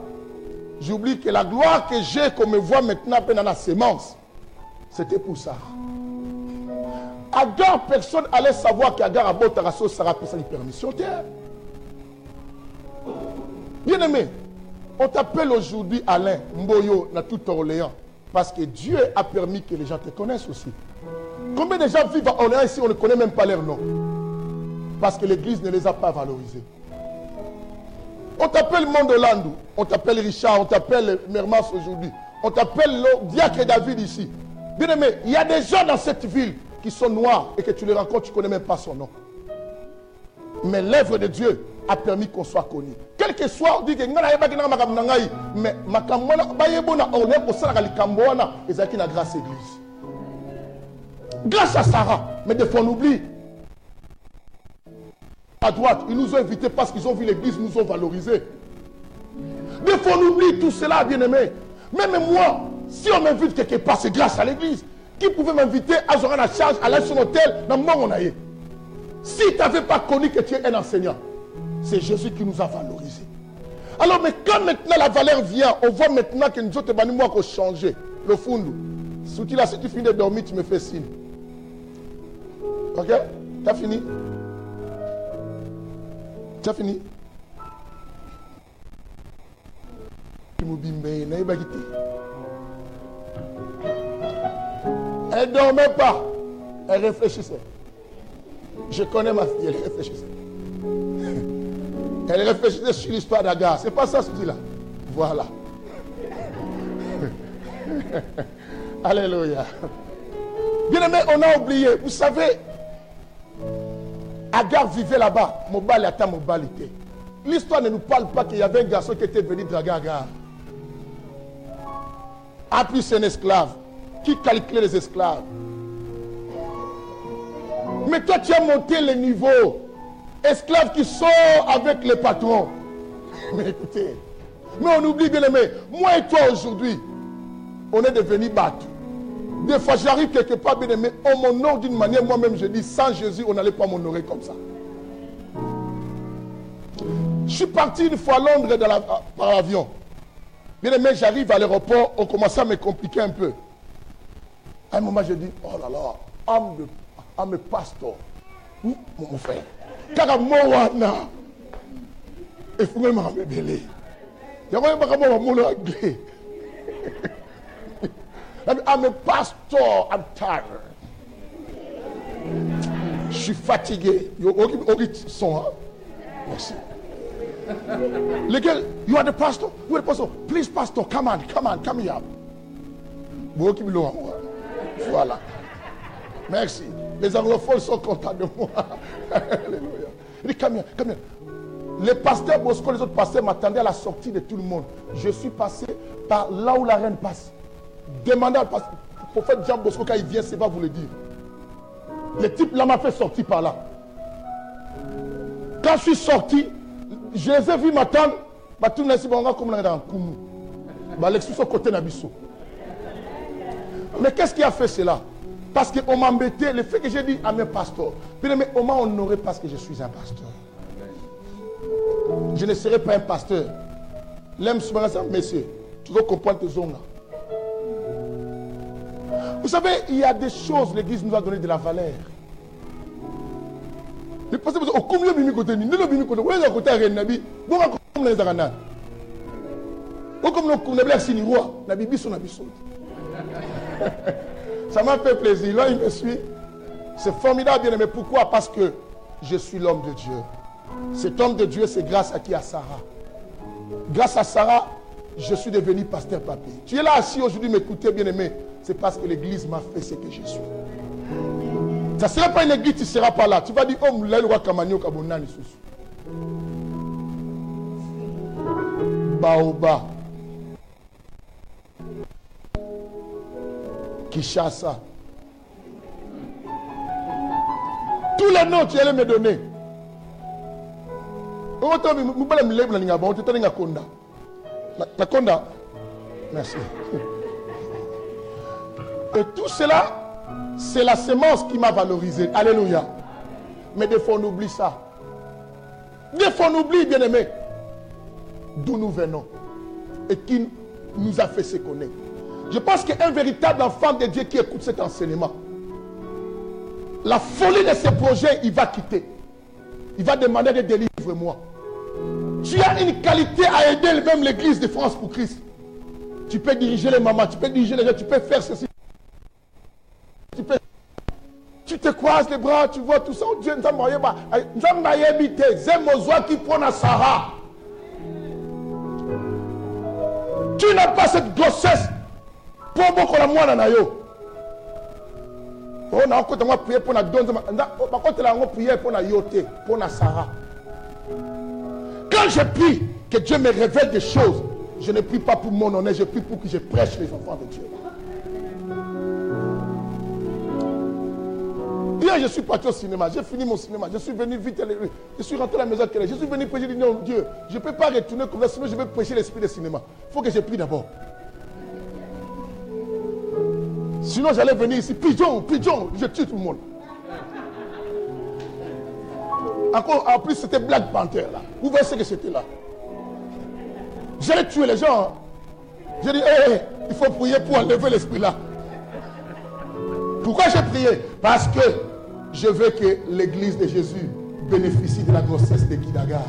j'oublie que la gloire que j'ai, qu'on me voit maintenant dans la sémence, c'était pour ça. Agar, personne allait savoir qu'Agar a beau Tarasso, Sarah peut sa permission. Bien aimé, on t'appelle aujourd'hui Alain Mboyo, dans tout Orléans, parce que Dieu a permis que les gens te connaissent aussi. Combien de gens vivent à Orléans ici, on ne connaît même pas leur nom? Parce que l'église ne les a pas valorisés. On t'appelle Mondolandou, on t'appelle Richard, on t'appelle Mermas aujourd'hui, on t'appelle le diacre David ici. Bien aimé, il y a des gens dans cette ville qui sont noirs et que tu les rencontres, tu ne connais même pas son nom. Mais l'œuvre de Dieu a permis qu'on soit connu. Quel que soit, on dit que mais grâce à l'église. Grâce à Sarah, mais des fois on oublie. À droite, ils nous ont invités parce qu'ils ont vu l'église, nous ont valorisés. Des fois on oublie tout cela, bien aimé. Même moi, si on m'invite quelque part, c'est grâce à l'église. Qui pouvait m'inviter à jouer la charge, à aller sur l'hôtel, dans mon aïe. Si tu n'avais pas connu que tu es un enseignant, c'est Jésus qui nous a valorisés. Alors, mais quand maintenant la valeur vient, on voit maintenant que nous avons changé. Le fond, si tu finis de dormir, tu me fais signe. Ok? Tu as fini? Tu as fini? Elle ne dormait pas. Elle réfléchissait. Je connais ma fille, elle réfléchissait. Elle réfléchissait sur l'histoire d'Agar. C'est pas ça ce dit-là. Voilà. Alléluia. Bien aimé, on a oublié. Vous savez, Agar vivait là-bas. Mobal et Mobalité. L'histoire ne nous parle pas qu'il y avait un garçon qui était venu draguer Agar. En plus, c'est un esclave. Qui calculait les esclaves? Mais toi, tu as monté le niveau. Esclaves qui sort avec les patrons. Mais écoutez, mais on oublie bien aimé. Moi et toi aujourd'hui, on est devenus battus. Des fois, j'arrive quelque part bien aimé, on m'honore d'une manière, moi-même je dis, sans Jésus, on n'allait pas m'honorer comme ça. Je suis parti une fois à Londres par avion. Bien aimé, j'arrive à l'aéroport, on commence à me compliquer un peu. À un moment, je dis, oh là là, I'm a pastor. Mon frère. Car moi, il faut même me mêler. Il y a même pas mon anglais. I'm a pastor, I'm tired. Je suis fatigué. Merci. Lequel? You are the pastor? You are the pastor. Please, pastor, come here. Voilà. Merci. Les anglophones sont contents de moi. Alléluia. Il dit, come here. Les pasteurs Bosco, les autres pasteurs m'attendaient à la sortie de tout le monde. Je suis passé par là où la reine passe. Demandez au prophète Jean Bosco quand il vient, c'est pas vous le dire. Le type là m'a fait sortir par là. Quand je suis sorti, je les ai vus m'attendre. Mais qu'est-ce qui a fait cela? Parce qu'on m'a embêté. Le fait que j'ai dit à mes pasteurs, mais on m'a honoré parce que je suis un pasteur. Je ne serai pas un pasteur. L'aime souvent ça, messieurs. Tu veux comprendre tes ondes. Vous savez, il y a des choses, l'Église nous a donné de la valeur. Les pasteurs disent, comme le bimi côté, ne le bimi côté, où est le côté à Nabi, où est comme les Arana. Où comme le Nabi Sini roi, Nabi Bisson, Nabi Saut. Ça m'a fait plaisir. Là, il me suit. C'est formidable, bien aimé. Pourquoi? Parce que je suis l'homme de Dieu. Cet homme de Dieu, c'est grâce à qui? À Sarah. Grâce à Sarah, je suis devenu pasteur papier. Tu es là assis aujourd'hui, m'écoutez, bien aimé. C'est parce que l'église m'a fait ce que je suis. Ça ne sera pas une église, tu ne seras pas là. Tu vas dire, oh, moulay, le roi Kamanyo, Kabonani, Soussou. Baoba. Kishasa. Tous les noms, tu allais me donner. Merci. Et tout cela, c'est la semence qui m'a valorisé. Alléluia. Mais des fois on oublie ça. Des fois on oublie, bien aimé, d'où nous venons et qui nous a fait se connaître. Je pense qu'un véritable enfant de Dieu qui écoute cet enseignement, la folie de ce projet, il va quitter. Il va demander de délivrer-moi. Tu as une qualité à aider même l'église de France pour Christ. Tu peux diriger les mamans, tu peux diriger les gens, tu peux faire ceci. Tu te croises les bras, tu vois tout ça. Dieu nous a marié. Nous a marié, qui prend à Sarah. Tu n'as pas cette grossesse pour beaucoup de moi dans yo. On a encore prié pour la donne. Par contre, on a prié pour la yoté, pour la Sarah. Quand je prie que Dieu me révèle des choses, je ne prie pas pour mon honneur, je prie pour que je prêche les enfants de Dieu. Hier, je suis parti au cinéma, j'ai fini mon cinéma, je suis venu vite, je suis rentré à la maison, je suis venu prêcher, je dis non, Dieu, je ne peux pas retourner comme ça, sinon je vais prêcher l'esprit du cinéma. Il faut que je prie d'abord. Sinon, j'allais venir ici, pigeon, je tue tout le monde. Encore, en plus, c'était Black Panther là. Vous voyez ce que c'était là. J'allais tuer les gens. J'ai dit, il faut prier pour enlever l'esprit là. Pourquoi j'ai prié? Parce que je veux que l'église de Jésus bénéficie de la grossesse de Kidagar.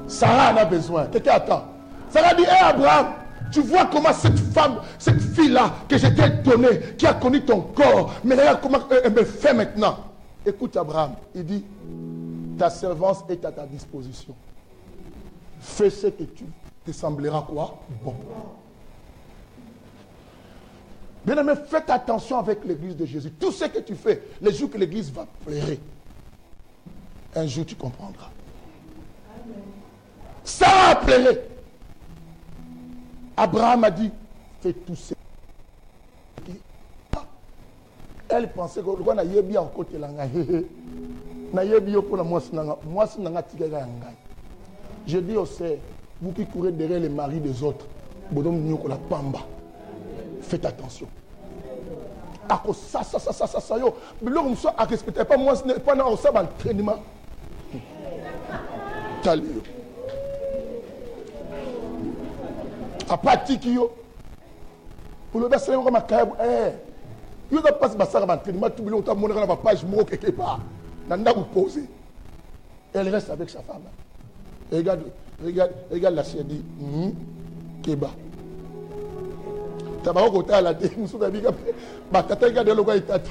Sarah en a besoin. Quelqu'un attend. Sarah dit, Abraham, tu vois comment cette femme, cette fille-là que je t'ai donnée, qui a connu ton corps, mais regarde comment elle me fait maintenant. Écoute Abraham, il dit, ta servance est à ta disposition. Fais ce que tu te sembleras quoi? Bon. Bien aimé, faites attention avec l'église de Jésus. Tout ce que tu fais, les jours que l'église va pleurer, un jour tu comprendras. Sarah a pleuré. Abraham a dit, fais tout ce que elle pensait que le a bien en côté là. Je dis au Seigneur, vous qui courez derrière les maris des autres, faites attention. Ça, yo. Mais là, on ne respecte pas moi, ce n'est pas dans un entraînement. Talio. A partir qui yo. Pour le bassin, on va il ne passe pas ça à l'entraînement, tout le monde a montré dans la page, moi, quelque part. Nanda vous poser. Elle reste avec sa femme. Regarde la sienne dit, Keba. Tabac côté à la tête, nous sommes habillés. Batata regarde le gars il t'a dit.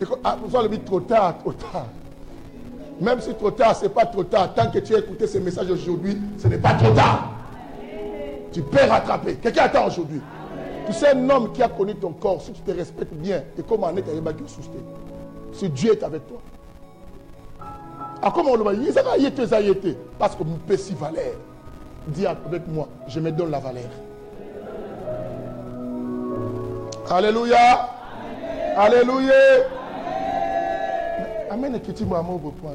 Nous sommes trop tard, trop tard. Même si trop tard, c'est pas trop tard. Tant que tu as écouté ce message aujourd'hui, ce n'est pas trop tard. Tu peux rattraper. Quelqu'un attend aujourd'hui. Tu sais, un homme qui a connu ton corps, si tu te respectes bien, et comment on est arrivé à souster. Si Dieu est avec toi. Ah, comment on le va dire? Ça va y être. Parce que mon petit valeur. Dis avec moi, je me donne la valeur. Alléluia. Alléluia. Amen. Et que tu m'as beaucoup.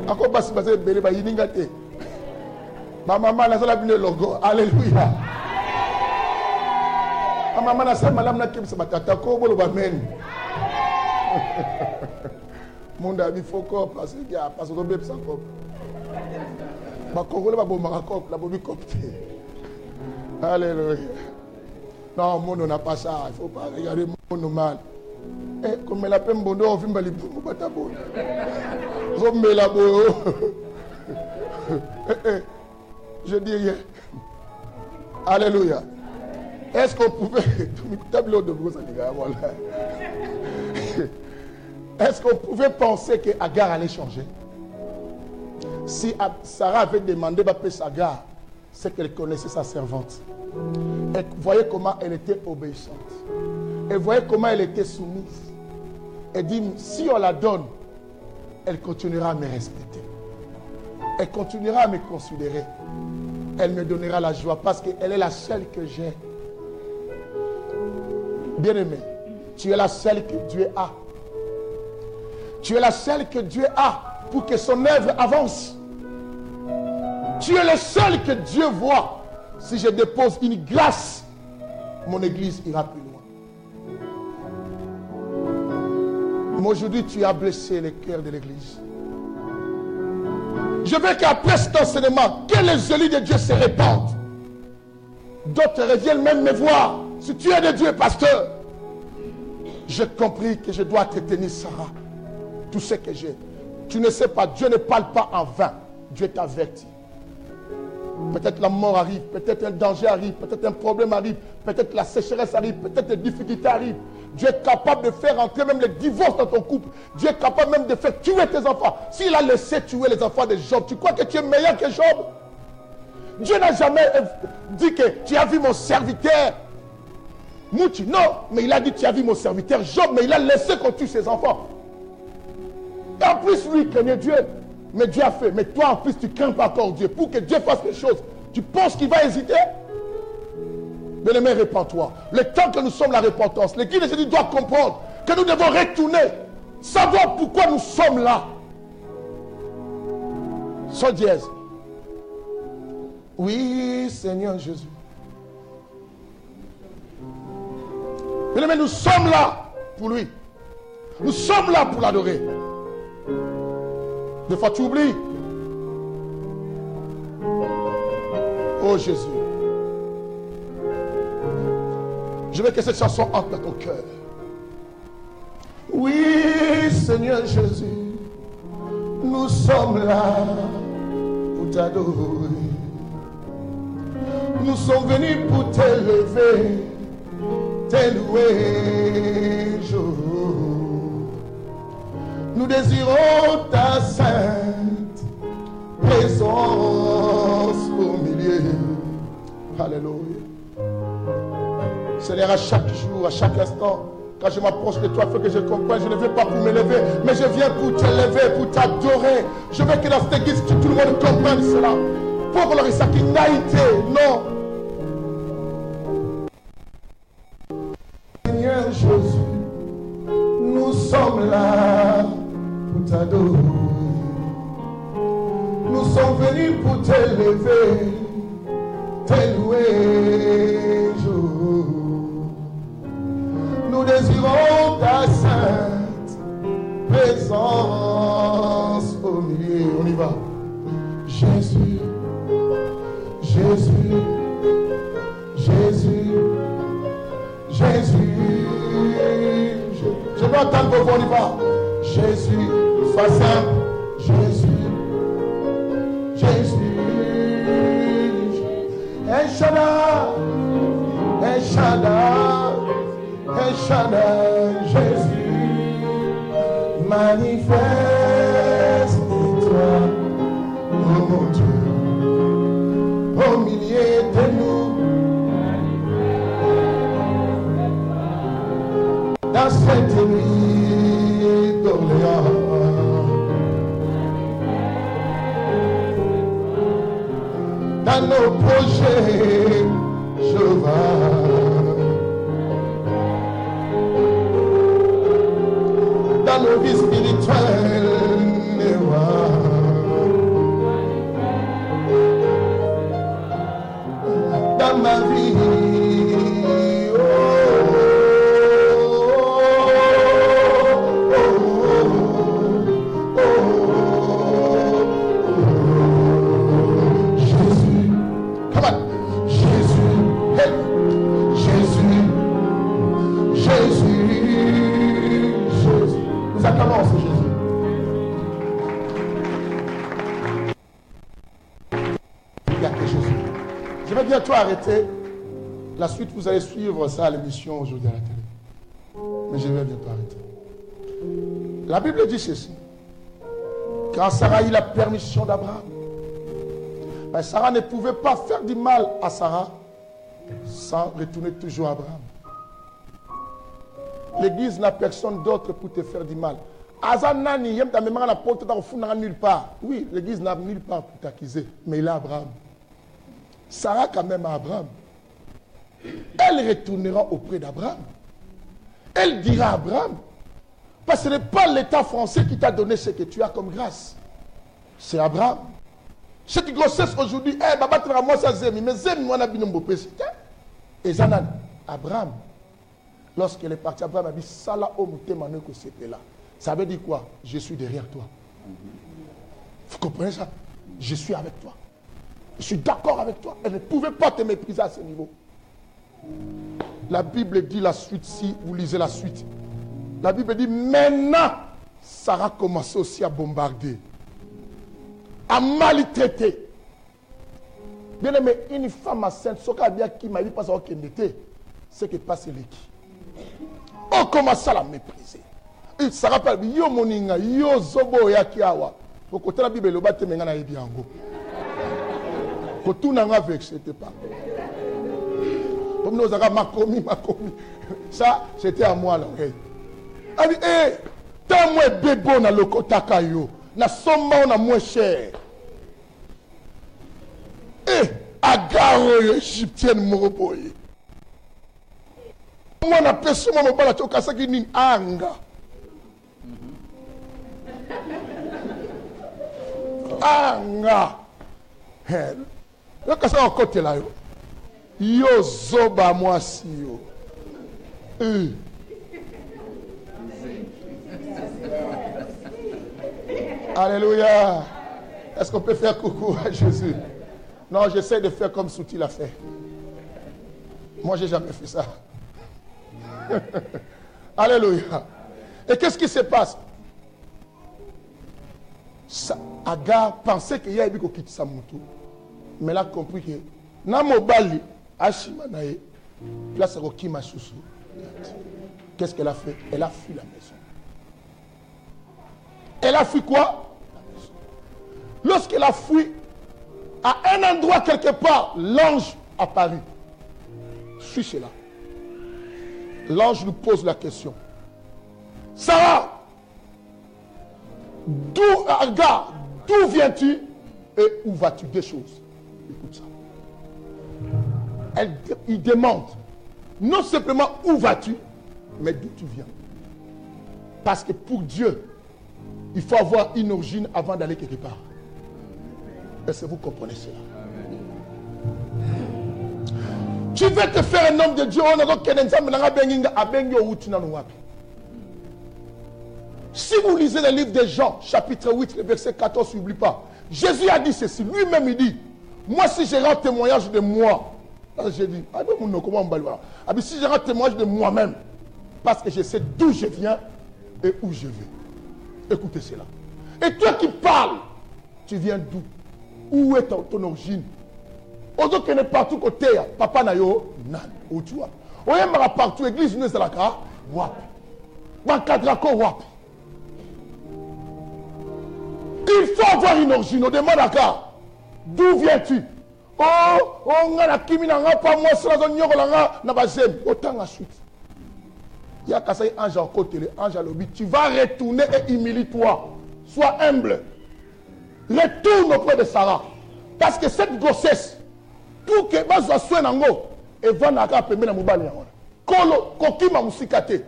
À quoi passe passer belle ba yiningate. Ma maman la sala bine logo. Alléluia. Ma maman la sala malam na kim sabatata ko bolo ba men. Mon ami faut quoi parce que bébé sans cop. Ma congolais va bomber cop la bobi copte. Alléluia. Non, mon on n'a pas ça, il faut pas regarder mon mal. Eh, comme la peine bondo on filme les bouts batabo. Comme la bo. Je dis rien. Alléluia. Est-ce qu'on pouvait tableau de vous voilà. Est-ce qu'on pouvait penser que Agar allait changer? Si Sarah avait demandé à Agar, c'est qu'elle connaissait sa servante. Et voyez comment elle était obéissante. Et voyez comment elle était soumise. Elle dit, si on la donne, elle continuera à me respecter. Elle continuera à me considérer. Elle me donnera la joie parce qu'elle est la seule que j'ai. Bien-aimé, tu es la seule que Dieu a. Tu es la seule que Dieu a pour que son œuvre avance. Tu es le seul que Dieu voit. Si je dépose une grâce, mon église ira plus loin. Mais aujourd'hui, tu as blessé le cœur de l'église. Je veux qu'après cet enseignement, que les élus de Dieu se répandent. D'autres reviennent même me voir. Si tu es de Dieu, pasteur, j'ai compris que je dois te tenir, Sarah. Tout ce que j'ai. Tu ne sais pas, Dieu ne parle pas en vain. Dieu t'avertit. Peut-être la mort arrive, peut-être un danger arrive, peut-être un problème arrive, peut-être la sécheresse arrive, peut-être des difficultés arrivent. Dieu est capable de faire entrer même le divorce dans ton couple. Dieu est capable même de faire tuer tes enfants. S'il a laissé tuer les enfants de Job, tu crois que tu es meilleur que Job? Dieu n'a jamais dit que tu as vu mon serviteur Mouti. Non, mais il a dit tu as vu mon serviteur Job, mais il a laissé qu'on tue ses enfants. Et en plus, lui, il craignait Dieu. Mais Dieu a fait. Mais toi, en plus, tu crains pas encore Dieu. Pour que Dieu fasse quelque chose, tu penses qu'il va hésiter? Bien-aimé, répands-toi. Le temps que nous sommes la repentance, l'Église de Jésus doit comprendre que nous devons retourner, savoir pourquoi nous sommes là. Sol dièse. Oui, Seigneur Jésus. Bien-aimé, nous sommes là pour lui. Nous sommes là pour l'adorer. Des fois, tu oublies. Oh Jésus. Je veux que cette chanson entre dans ton cœur. Oui, Seigneur Jésus, nous sommes là pour t'adorer. Nous sommes venus pour t'élever, t'élouer, nous désirons ta sainte présence au milieu. Alléluia. Seigneur, à chaque jour, à chaque instant, quand je m'approche de toi, il faut que je comprenne, je ne viens pas pour m'élever, mais je viens pour t'élever, pour t'adorer. Je veux que dans cette église, tout le monde comprenne cela. Pour leur sacrifier, non. Seigneur Jésus, nous sommes là pour t'adorer. Nous sommes venus pour t'élever, t'élouer. Nous désirons ta sainte présence au milieu. On y va. Jésus, Jésus, Jésus, Jésus. Je veux entendre vos voix, on y va. Jésus, sois simple. Jésus, Jésus. El Shaddai, El Shaddai, El Shaddai, Jésus, manifeste-toi, oh mon Dieu, au milieu de nous, dans cette nuit d'Orléans. Dans nos projets, Jéhovah. Dans nos vies spirituelles, dans ma vie, bientôt arrêter. La suite, vous allez suivre ça à l'émission aujourd'hui à la télé. Mais je vais bientôt arrêter. La Bible dit ceci. Quand Sarah a eu la permission d'Abraham, ben Sarah ne pouvait pas faire du mal à Sarah sans retourner toujours à Abraham. L'église n'a personne d'autre pour te faire du mal. Nulle part. Oui, l'église n'a nulle part pour t'accuser, mais il a Abraham. Sarah quand même à Abraham. Elle retournera auprès d'Abraham. Elle dira à Abraham, parce que ce n'est pas l'État français qui t'a donné ce que tu as comme grâce. C'est Abraham. Cette grossesse aujourd'hui, et Zanan, Abraham, lorsqu'elle est partie, Abraham a dit, Sala Omoutemane que c'était là. Ça veut dire quoi? Je suis derrière toi. Vous comprenez ça? Je suis avec toi. Je suis d'accord avec toi. Elle ne pouvait pas te mépriser à ce niveau. La Bible dit la suite, si vous lisez la suite. La Bible dit, maintenant, Sarah commençait aussi à bombarder, à maltraiter. Bien aimé, une femme enceinte, ce qui m'a dit pas savoir qu'elle était, c'est que passe l'équipe. On commence à la mépriser. Et Sarah parle, yo moninga, yo zobo yakiawa. Au côté de la Bible, le bâtiment est bien biango. Quand tout n'a pas vexé, c'était pas. Comme nous avons makomi. Ça, c'était à moi l'oreille. Elle dit, hé, tant moi bébé na lokotaka yo, na soma na moins cher. Eh, agaro égyptienne moroboye. Moi na personne mo bala choka saki ni anga. Anga. Là, quand ça côté là, yo zoba moi si yo. Alléluia. Est-ce qu'on peut faire coucou à Jésus? Non, j'essaie de faire comme Souti l'a fait. Moi, j'ai jamais fait ça. Alléluia. Et qu'est-ce qui se passe? Agar pensait qu'il y a eu qui quitte sa moto. Mais elle a compris que Namobali, Ashimanae, place Rokima Soussou. Qu'est-ce qu'elle a fait? Elle a fui la maison. Elle a fui quoi? La maison. Lorsqu'elle a fui, à un endroit quelque part, l'ange apparut. Suis cela. L'ange nous pose la question. Sarah, d'où viens-tu et où vas-tu? Des choses. Écoute ça. Il demande non simplement où vas-tu, mais d'où tu viens. Parce que pour Dieu, il faut avoir une origine avant d'aller quelque part. Est-ce que vous comprenez cela? Tu veux te faire un homme de Dieu. Si vous lisez le livre de Jean, chapitre 8, le verset 14, n'oublie pas. Jésus a dit ceci. Lui-même, il dit, moi, si je rends témoignage de moi, j'ai dit, si je rends témoignage de moi-même, parce que je sais d'où je viens et où je vais. Écoutez cela. Et toi qui parles, tu viens d'où? Où est ton origine? Ozo qui n'est partout côté, papa na yo, nan, ou tu vois. Oye mara partout, église nous c'est la ka, wap. Bankadrako wap. Il faut avoir une origine, on demande à ka, d'où viens-tu? Oh, on a la kimi na nga pas moi, c'est la zone nyoko la nga, na bazem, autant à suite. Il y a qu'à ça, ange en côté, ange à l'obit, tu vas retourner et humilie-toi. Sois humble. Retourne auprès de Sarah. Parce que cette grossesse, pour que tu sois nango, et va na ka pembe na mobali yango. Kolo kokima musikate.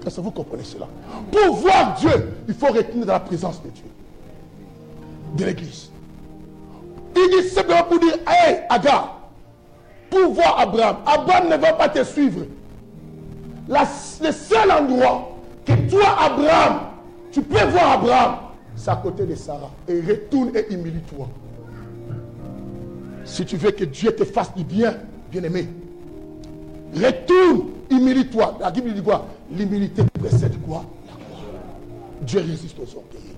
Est-ce que vous comprenez cela? Pour voir Dieu, il faut retourner dans la présence de Dieu. De l'église. Il dit simplement pour dire, hey, Agar, pour voir Abraham. Abraham ne va pas te suivre. Le seul endroit que toi, Abraham, tu peux voir Abraham, c'est à côté de Sarah. Et retourne et humilie-toi. Si tu veux que Dieu te fasse du bien, bien-aimé, retourne, humilie-toi. La Bible dit quoi? L'humilité précède quoi? La gloire. Dieu résiste aux orgueilleux.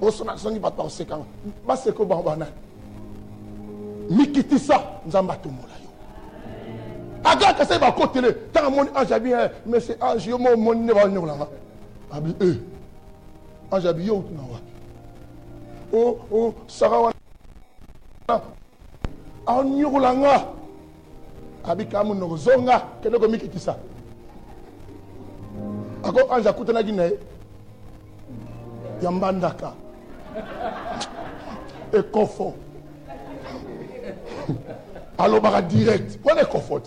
Au son action, il va te passer quand même. C'est quoi, Bambanan? Mikitisa, nous avons tout le monde. Agar, quand ça va côté, tant mon ange a bien, mais c'est ange, mon ne va pas là. Abi, ange a bien, oh, Sarah, en Yurulanga, Abi Kamun, Zonga, quel est le Mikitisa? Encore ange a coûté la Guinée. Yambandaka. Et confort. Alors, on va direct. On est confort.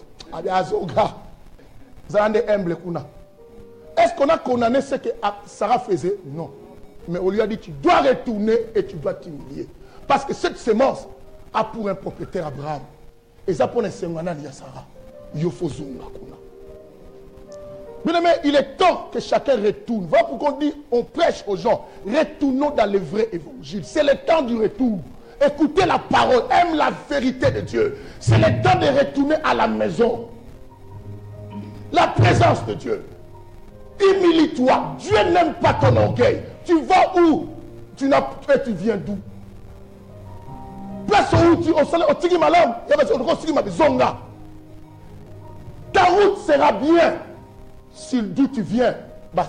Est-ce qu'on a condamné ce que Sarah faisait? Non. Mais on lui a dit, tu dois retourner et tu dois t'humilier. Parce que cette semence a pour un propriétaire Abraham. Et ça pour un semana de Sarah. Bien aimé, il est temps que chacun retourne. Voilà pourquoi on prêche aux gens. Retournons dans le vrai évangile. C'est le temps du retour. Écoutez la parole, aime la vérité de Dieu. C'est le temps de retourner à la maison. La présence de Dieu. Humilie-toi. Dieu n'aime pas ton orgueil. Tu vas où? Tu viens d'où? Place où tu au malam. Ta route sera bien. Si d'où tu viens, ne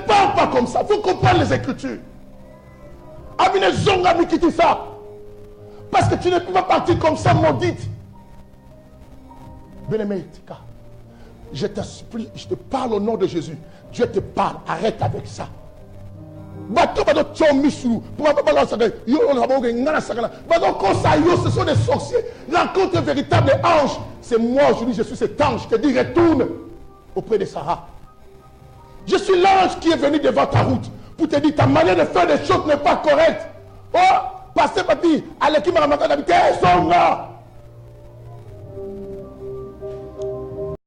parle pas comme ça. Il faut comprendre les Écritures. Parce que tu ne peux pas partir comme ça, maudite. Bien-aimé, je te supplie, je te parle au nom de Jésus. Dieu te parle, arrête avec ça. Ce sont des sorciers. Rencontre un véritable ange. C'est moi aujourd'hui, je suis cet ange. Je te dis, retourne auprès de Sarah. Je suis l'ange qui est venu devant ta route pour te dire, ta manière de faire des choses n'est pas correcte. Oh, passez par dire, allez qui m'a ramassé d'habiter, Songa.